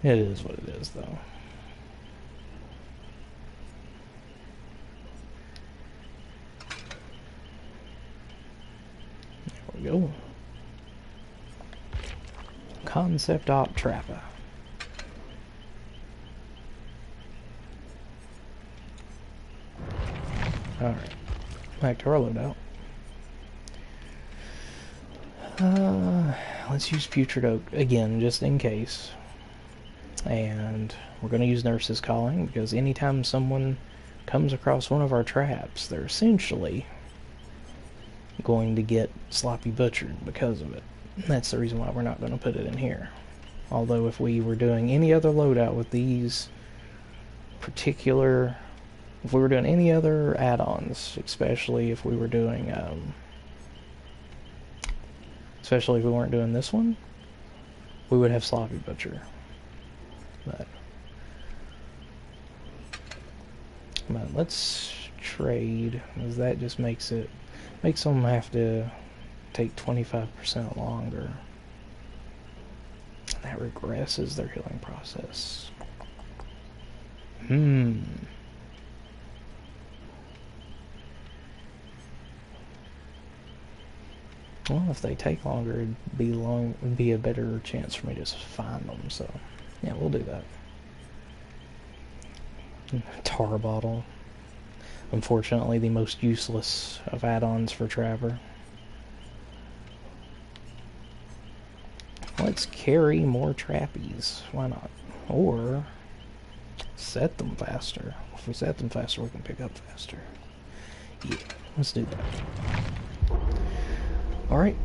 It is what it is, though. There we go. Concept Op Trapper. Alright. Back to our loadout. Let's use Putrid Oak again, just in case. And we're going to use Nurse's Calling, because anytime someone comes across one of our traps, they're essentially going to get sloppy butchered because of it. That's the reason why we're not going to put it in here. Although if we were doing any other loadout with these particular... If we were doing any other add-ons, especially if we were doing... especially if we weren't doing this one, we would have Sloppy Butcher. But let's trade, because that just makes them have to take 25% longer. That regresses their healing process. Well, if they take longer, it'd be a better chance for me to find them. So, yeah, we'll do that. Tar Bottle. Unfortunately, the most useless of add-ons for Trapper. Let's carry more trappies. Why not? Or set them faster. If we set them faster, we can pick up faster. Yeah, let's do that. Alright.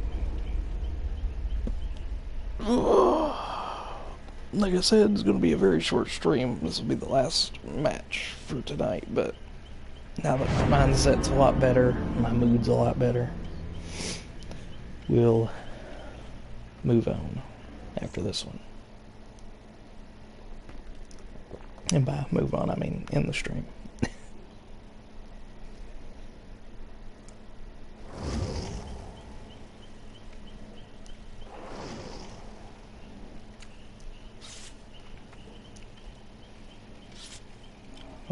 Like I said, it's going to be a very short stream. This will be the last match for tonight, but now that my mindset's a lot better, my mood's a lot better, we'll move on after this one. And by move on, I mean in the stream.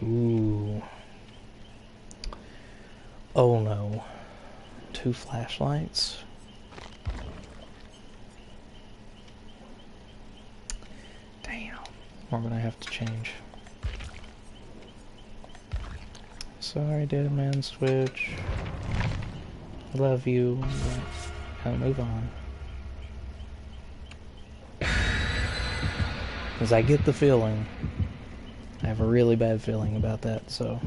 Ooh. Oh no. 2 flashlights. Damn. We're gonna have to change. Sorry, dead man switch. I love you. Gotta move on. Because I get the feeling. I have a really bad feeling about that, so.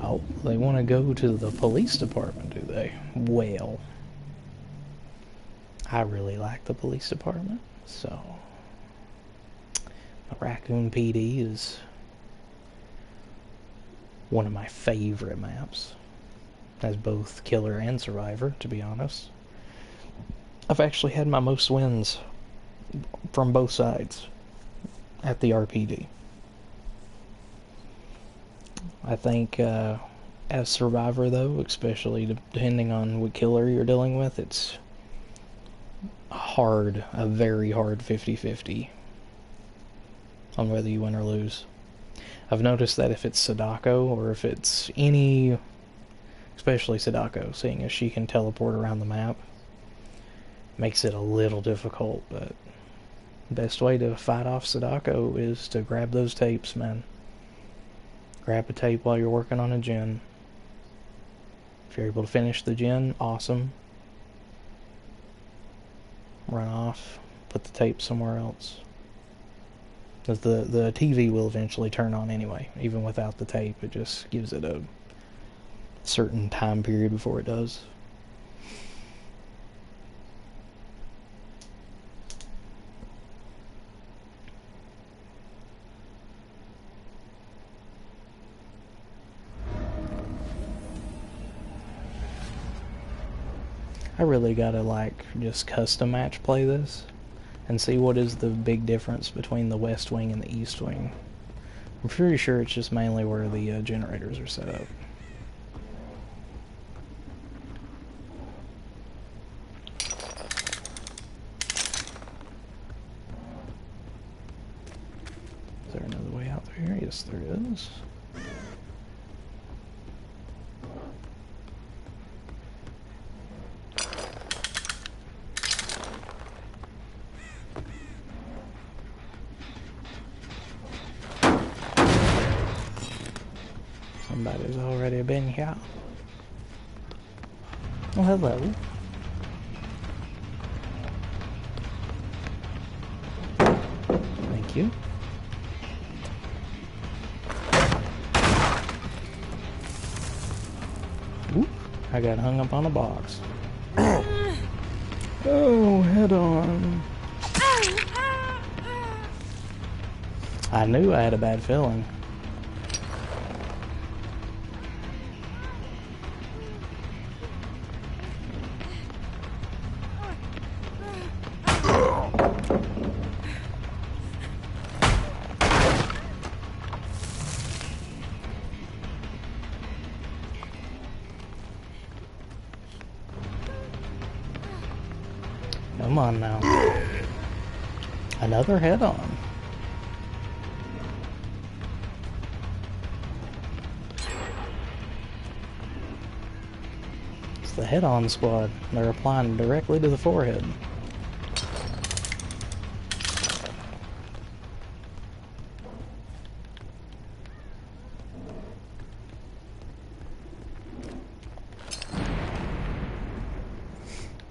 Oh, they want to go to the police department, do they? Well, I really like the police department, so. Raccoon PD is one of my favorite maps. As both killer and survivor, to be honest. I've actually had my most wins from both sides at the RPD. I think as survivor though, especially depending on what killer you're dealing with, it's hard, a very hard 50-50 on whether you win or lose. I've noticed that if it's Sadako or if it's any, especially Sadako, seeing as she can teleport around the map, makes it a little difficult, but the best way to fight off Sadako is to grab those tapes, man. Grab a tape while you're working on a gen. If you're able to finish the gen, awesome. Run off, put the tape somewhere else. Because the TV will eventually turn on anyway, even without the tape. It just gives it a certain time period before it does. I really gotta like just custom match play this and see what is the big difference between the west wing and the east wing. I'm pretty sure it's just mainly where the generators are set up. Is there another way out there? Yes, there is. Somebody's already been here. Oh, hello. Thank you. Oop, I got hung up on a box. Oh, head on. I knew I had a bad feeling. Come on now. Another head-on. It's the head-on squad. They're applying directly to the forehead.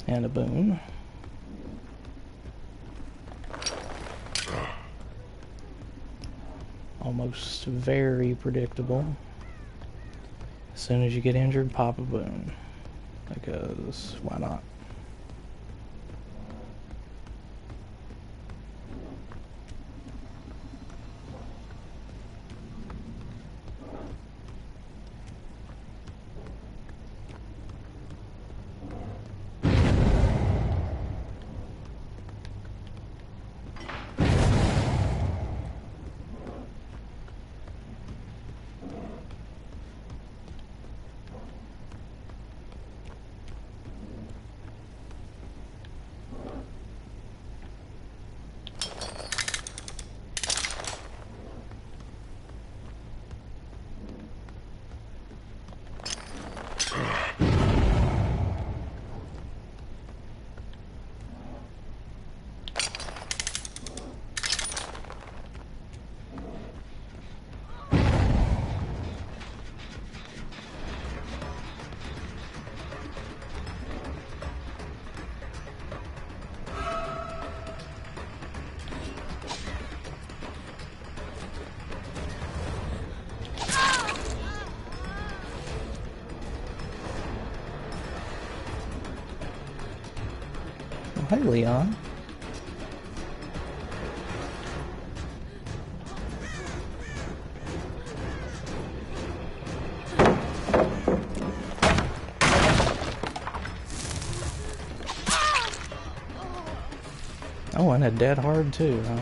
And a boon. Almost very predictable. As soon as you get injured, pop a boon. Because why not? Hi, Leon. Oh, and a dead hard too, huh?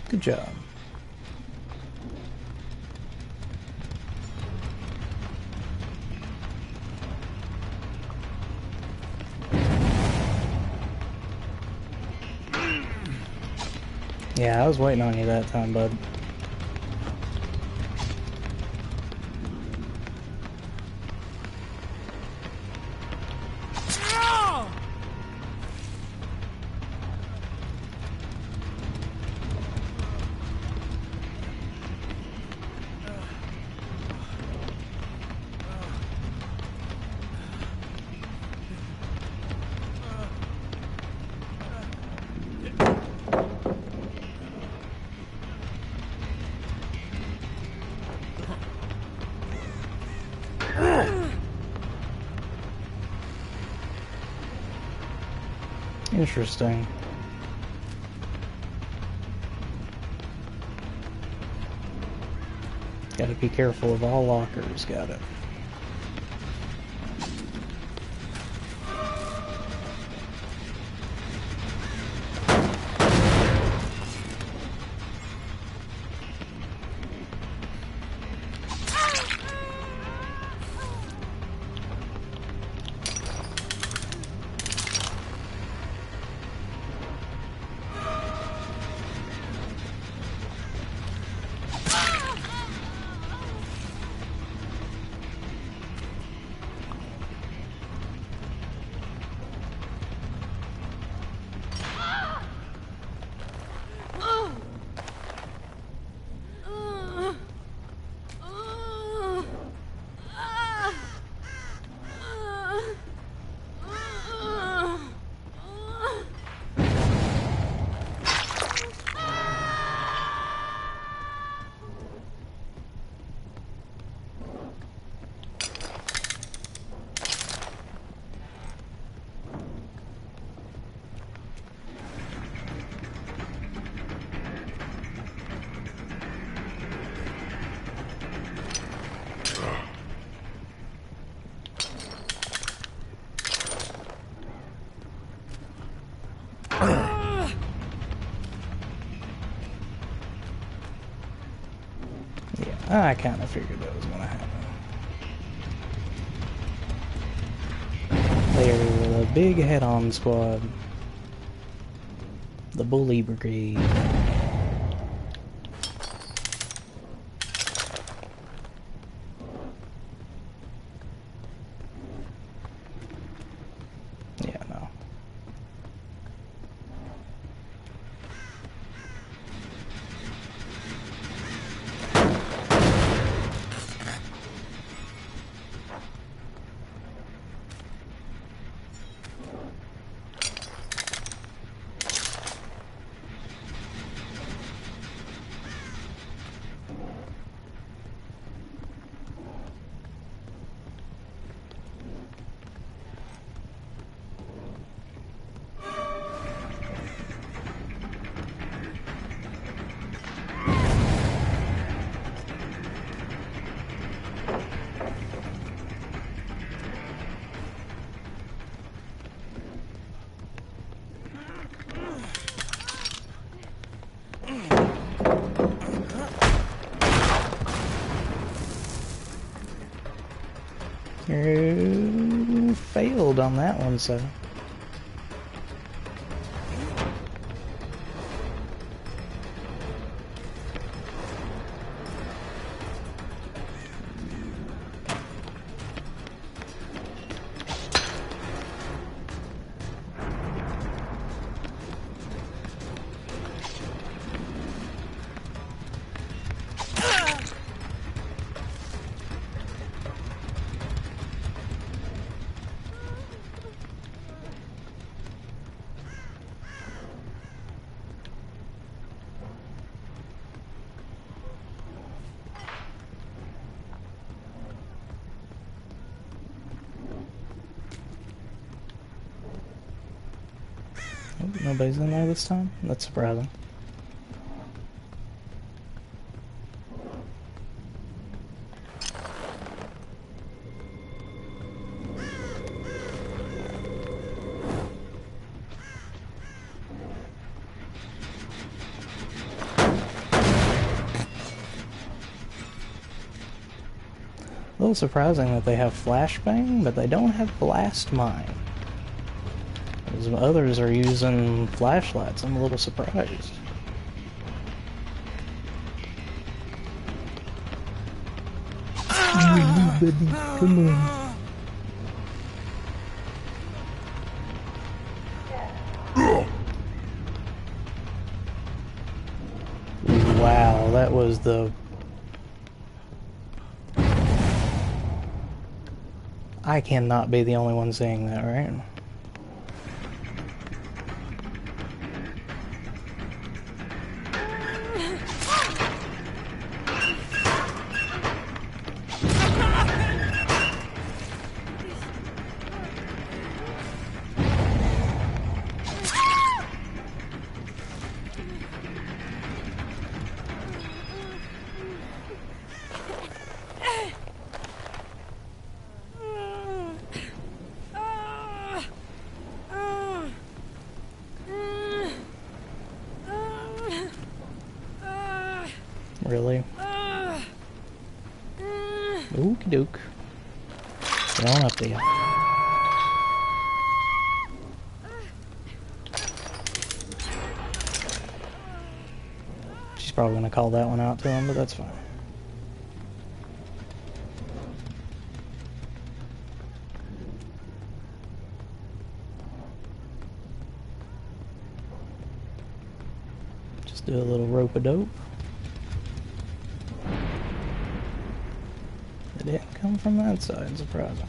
Good job. Yeah, I was waiting on you that time, bud. Interesting. Gotta be careful of all lockers, got it. I kind of figured that was going to happen. There big head-on squad. The Bully Brigade. Yeah, no. You failed on that one, so. Oh, nobody's in there this time? That's surprising. A little surprising that they have flashbang, but they don't have blast mine. As others are using flashlights, I'm a little surprised. Buddy, come on. Wow, that was the... I cannot be the only one seeing that, right? Really? Okie doke. Get on up there. She's probably gonna call that one out to him, but that's fine. Just do a little rope-a-dope. It didn't come from that side, surprising.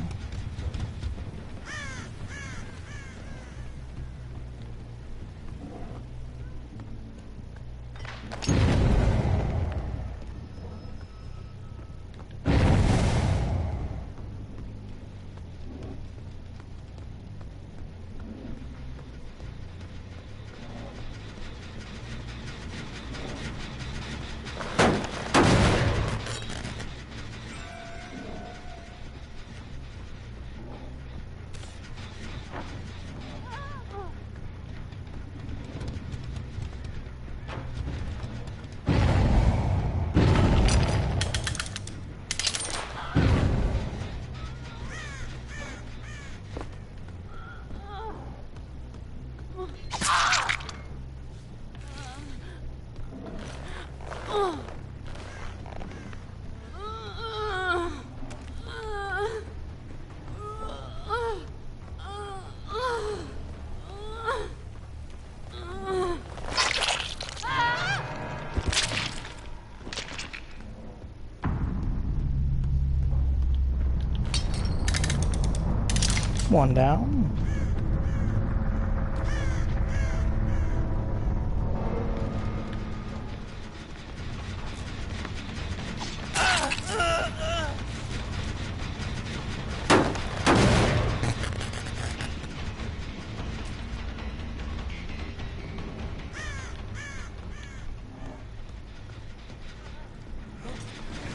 One down.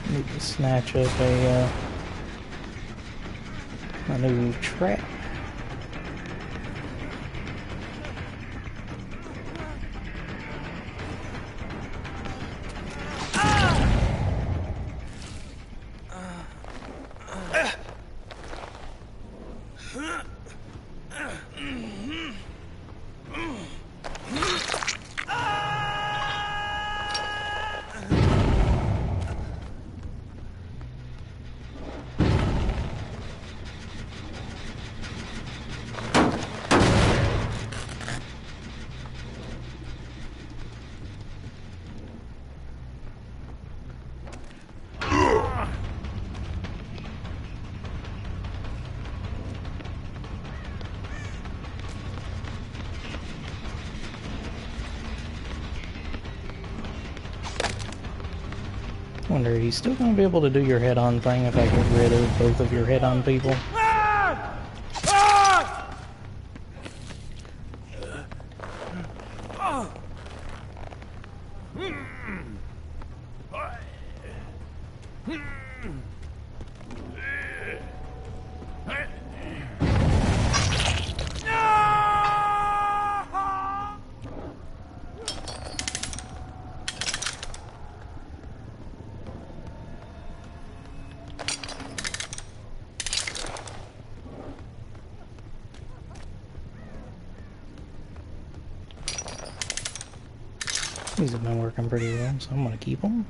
Need to snatch up a new trap. Wonder, he's still gonna be able to do your head-on thing if I get rid of both of your head-on people? These have been working pretty well, so I'm gonna keep them.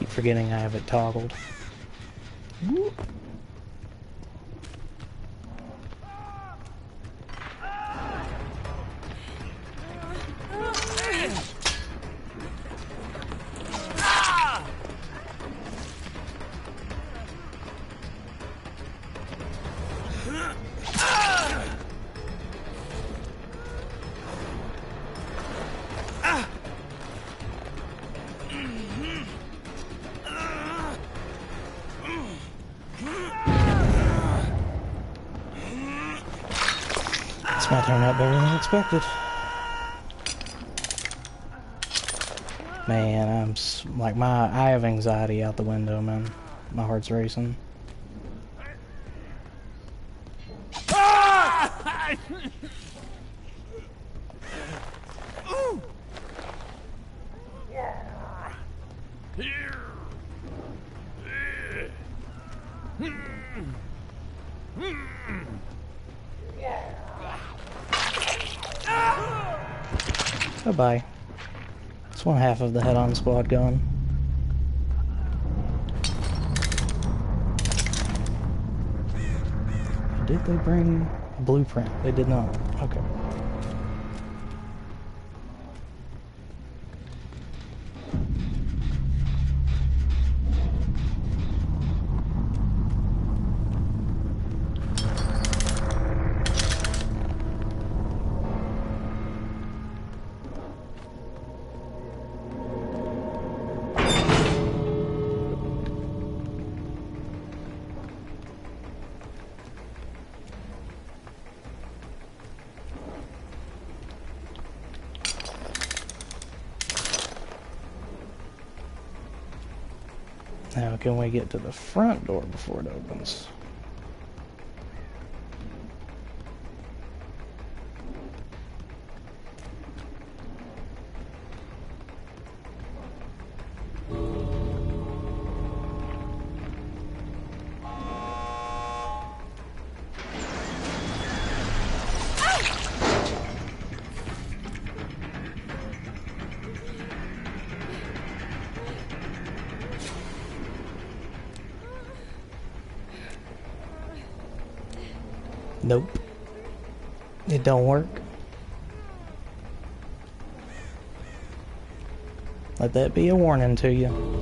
Forgetting I have it toggled. Whoop. That turned out better than expected. Man, like I have anxiety out the window, man. My heart's racing. Bye-bye. That's one half of the head-on squad gone. Did they bring a blueprint? They did not. Okay. Now, can we get to the front door before it opens? Nope. It don't work. Let that be a warning to you.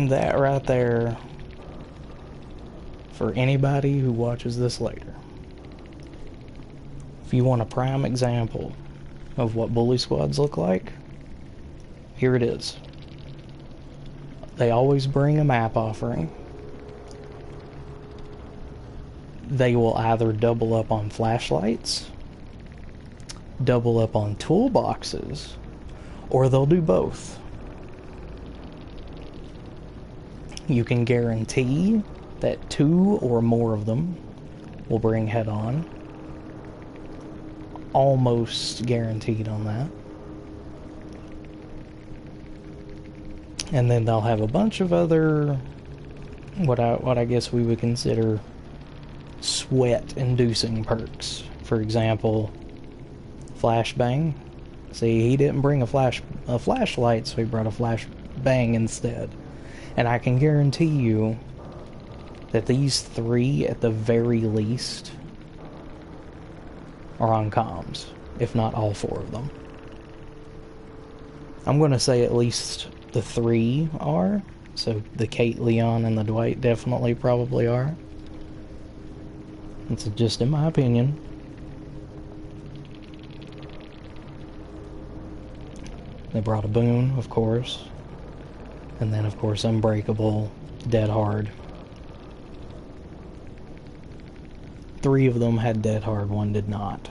That right there, for anybody who watches this later, if you want a prime example of what bully squads look like, here it is. They always bring a map offering. They will either double up on flashlights, double up on toolboxes, or they'll do both. You can guarantee that 2 or more of them will bring head-on. Almost guaranteed on that. And then they'll have a bunch of other, what I guess we would consider sweat-inducing perks. For example, flashbang. See, he didn't bring a flashlight, so he brought a flashbang instead. And I can guarantee you that these 3, at the very least, are on comms, if not all 4 of them. I'm going to say at least the 3 are, so the Kate, Leon, and the Dwight definitely probably are. It's just in my opinion. They brought a boon, of course. And then, of course, Unbreakable, Dead Hard. 3 of them had Dead Hard, 1 did not.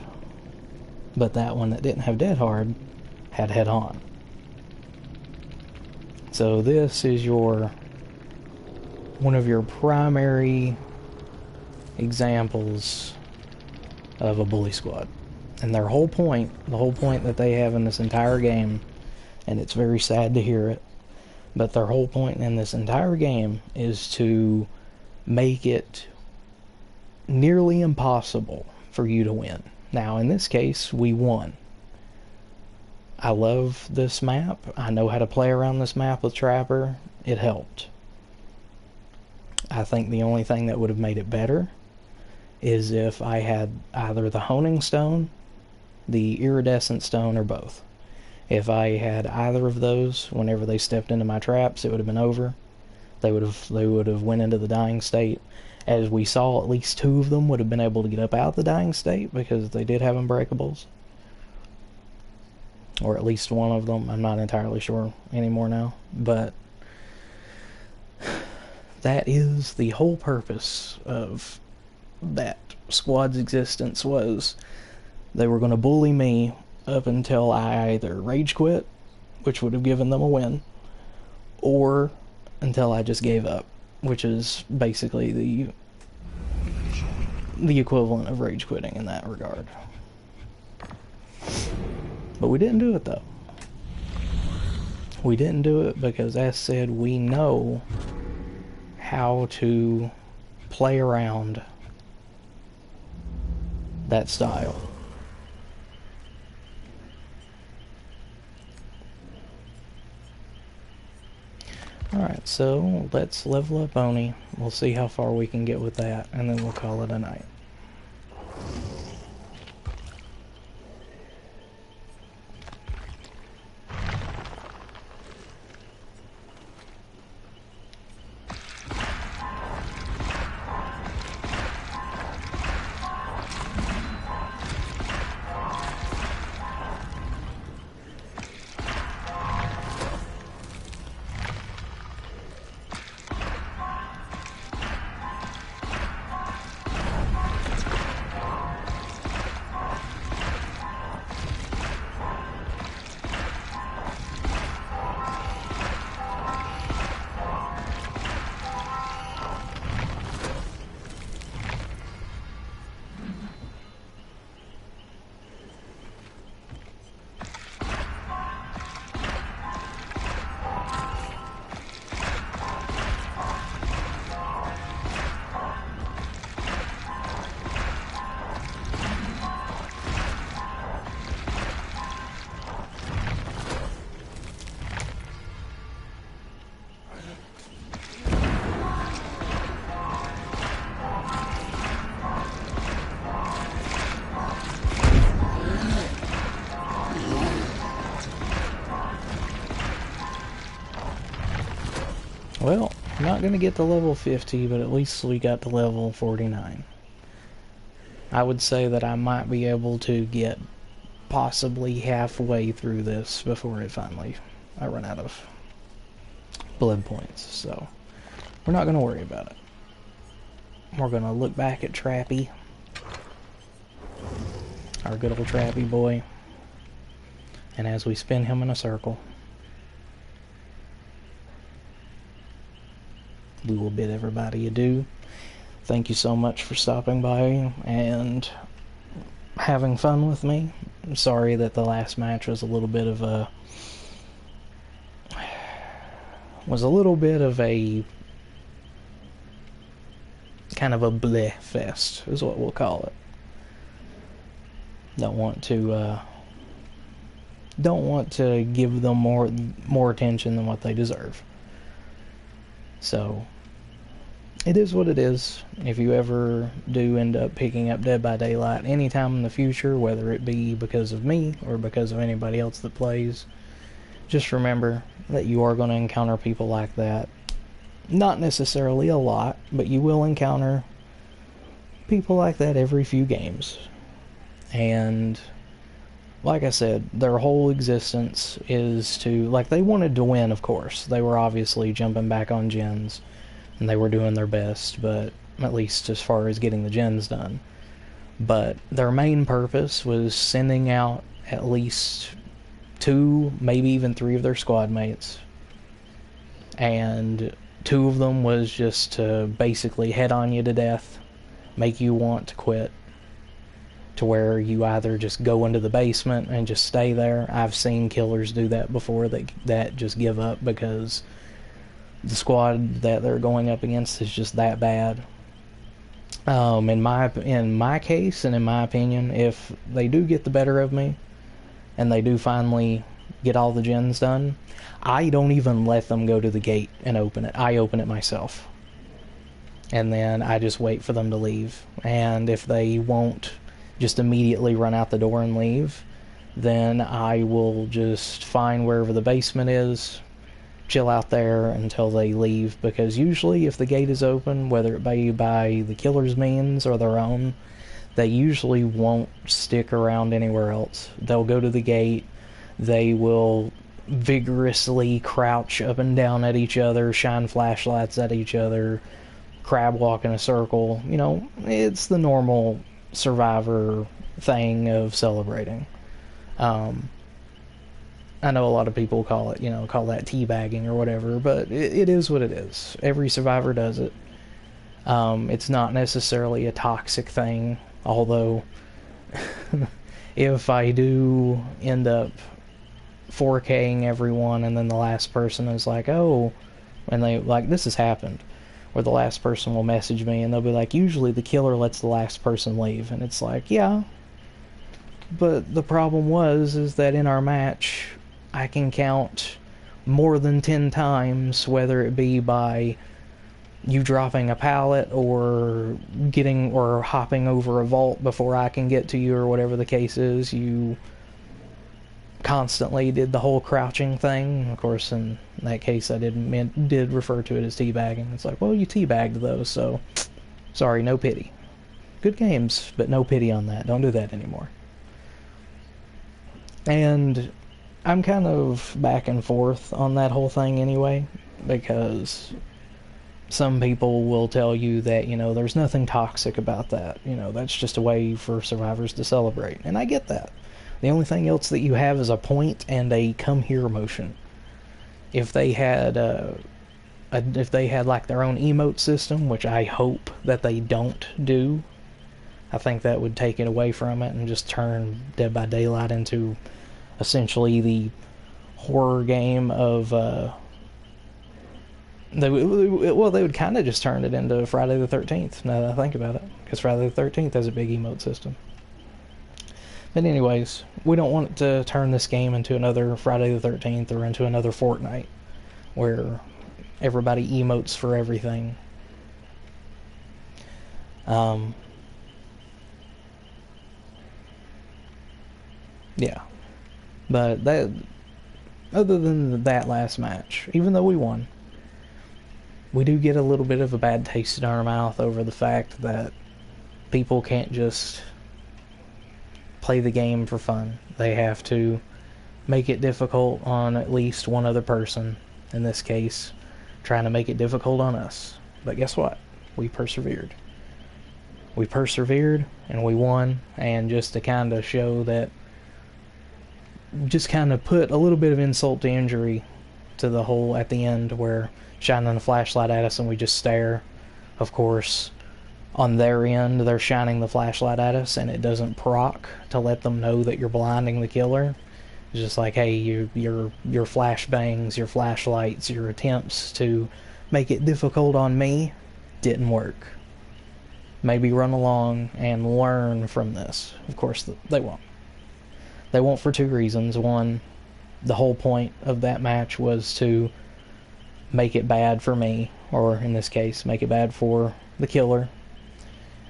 But that one that didn't have Dead Hard had Head On. So this is one of your primary examples of a bully squad. And their whole point, the whole point that they have in this entire game, and it's very sad to hear it, but their whole point in this entire game is to make it nearly impossible for you to win. Now, in this case, we won. I love this map. I know how to play around this map with Trapper. It helped. I think the only thing that would have made it better is if I had either the Honing Stone, the Iridescent Stone, or both. If I had either of those, whenever they stepped into my traps, it would have been over. They would have went into the dying state. As we saw, at least 2 of them would have been able to get up out of the dying state because they did have unbreakables. Or at least 1 of them. I'm not entirely sure anymore now. But that is the whole purpose of that squad's existence, was they were going to bully me up until I either rage quit, which would have given them a win, or until I just gave up, which is basically the equivalent of rage quitting in that regard. But we didn't do it though. We didn't do it because, as said, we know how to play around that style. Alright, so let's level up Oni. We'll see how far we can get with that, and then we'll call it a night. Well, I'm not going to get to level 50, but at least we got to level 49. I would say that I might be able to get possibly halfway through this before I run out of blood points. So, we're not going to worry about it. We're going to look back at Trappy. Our good old Trappy boy. And as we spin him in a circle, we will bid everybody adieu. Thank you so much for stopping by and having fun with me. I'm sorry that the last match was a little bit of a kind of a bleh fest is what we'll call it. Don't want to give them more attention than what they deserve. So it is what it is. If you ever do end up picking up Dead by Daylight anytime in the future, whether it be because of me or because of anybody else that plays, just remember that you are going to encounter people like that. Not necessarily a lot, but you will encounter people like that every few games. And like I said, their whole existence is to, like, they wanted to win, of course. They were obviously jumping back on gens, and they were doing their best, but at least as far as getting the gens done. But their main purpose was sending out at least 2, maybe even 3 of their squad mates. And 2 of them was just to basically head on you to death, make you want to quit, to where you either just go into the basement and just stay there. I've seen killers do that before, that just give up because the squad that they're going up against is just that bad. In my case, and in my opinion, if they do get the better of me, and they do finally get all the gens done, I don't even let them go to the gate and open it. I open it myself. And then I just wait for them to leave. And if they won't just immediately run out the door and leave, then I will just find wherever the basement is, chill out there until they leave, because usually if the gate is open, whether it be by the killer's means or their own, they usually won't stick around anywhere else. They'll go to the gate, they will vigorously crouch up and down at each other, shine flashlights at each other, crab walk in a circle. You know, it's the normal Survivor thing of celebrating. I know a lot of people call that teabagging or whatever, but it is what it is. Every Survivor does it. It's not necessarily a toxic thing, although if I do end up 4K'ing everyone and then the last person is like, oh, and they, like, this has happened, where the last person will message me and they'll be like, usually the killer lets the last person leave. And it's like, yeah, but the problem is that in our match, I can count more than 10 times, whether it be by you dropping a pallet or hopping over a vault before I can get to you, or whatever the case is. You constantly did the whole crouching thing. Of course, in that case, I did refer to it as teabagging. It's like, well, you teabagged those, so sorry, no pity. Good games, but no pity on that. Don't do that anymore. And I'm kind of back and forth on that whole thing anyway, because some people will tell you that, there's nothing toxic about that. That's just a way for survivors to celebrate. And I get that. The only thing else that you have is a point and a come here motion. If they had like their own emote system, which I hope that they don't do, I think that would take it away from it and just turn Dead by Daylight into essentially the horror game of they would kind of just turn it into Friday the 13th, now that I think about it, because Friday the 13th has a big emote system. But anyways, we don't want to turn this game into another Friday the 13th or into another Fortnite, where everybody emotes for everything. Yeah. But that, other than that last match, even though we won, we do get a little bit of a bad taste in our mouth over the fact that people can't just play the game for fun. They have to make it difficult on at least one other person, in this case, trying to make it difficult on us. But guess what? We persevered. We persevered and we won, and just to kind of show that, just kind of put a little bit of insult to injury to the whole at the end where shining a flashlight at us and we just stare. Of course, on their end, they're shining the flashlight at us and it doesn't proc to let them know that you're blinding the killer. It's just like, hey, your flashbangs, your flashlights, your attempts to make it difficult on me didn't work. Maybe run along and learn from this. Of course, they won't. They won't for two reasons. One, the whole point of that match was to make it bad for me, or in this case, make it bad for the killer.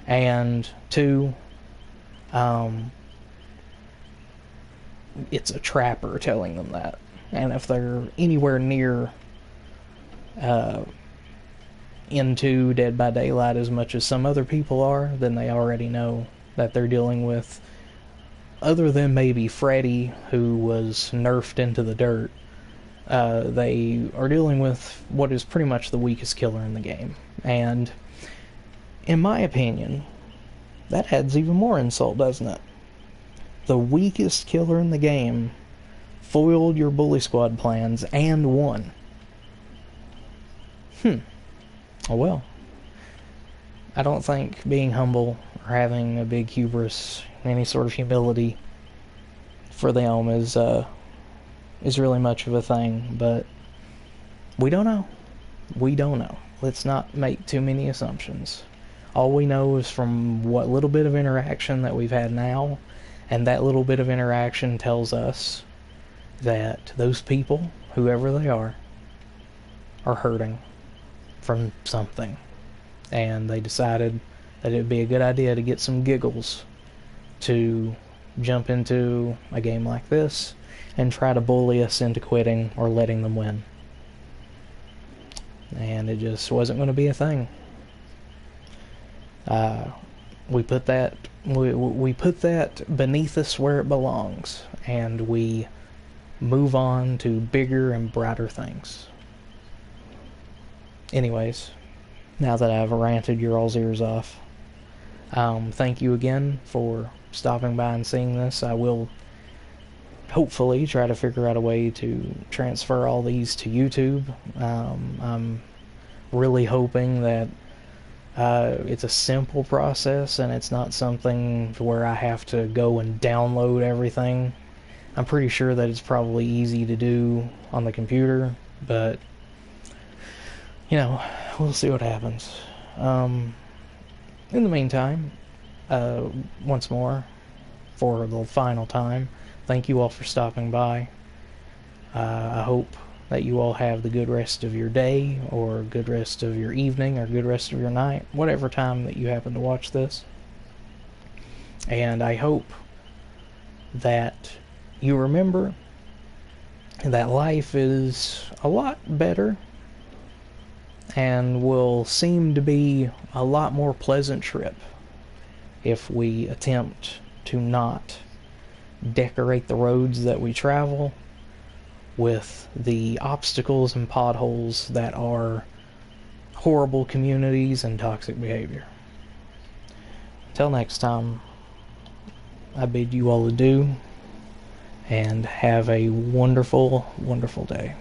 And two, it's a trapper telling them that. And if they're anywhere near into Dead by Daylight as much as some other people are, then they already know that they're dealing with, other than maybe Freddy, who was nerfed into the dirt, they are dealing with what is pretty much the weakest killer in the game. And in my opinion, that adds even more insult, doesn't it? The weakest killer in the game foiled your bully squad plans and won. Oh well. I don't think being humble or having a big hubris, any sort of humility for them is really much of a thing, but we don't know. We don't know. Let's not make too many assumptions. All we know is from what little bit of interaction that we've had now, and that little bit of interaction tells us that those people, whoever they are hurting from something. And they decided that it would be a good idea to get some giggles to jump into a game like this and try to bully us into quitting or letting them win. And it just wasn't going to be a thing. We put that beneath us where it belongs, and we move on to bigger and brighter things. Anyways, now that I've ranted your all's ears off, thank you again for stopping by and seeing this. I will hopefully try to figure out a way to transfer all these to YouTube. I'm really hoping that it's a simple process and it's not something where I have to go and download everything. I'm pretty sure that it's probably easy to do on the computer, but you know, we'll see what happens. In the meantime, once more, for the final time, thank you all for stopping by. I hope that you all have the good rest of your day, or good rest of your evening, or good rest of your night, whatever time that you happen to watch this. And I hope that you remember that life is a lot better and will seem to be a lot more pleasant trip if we attempt to not decorate the roads that we travel with the obstacles and potholes that are horrible communities and toxic behavior. Until next time, I bid you all adieu and have a wonderful, wonderful day.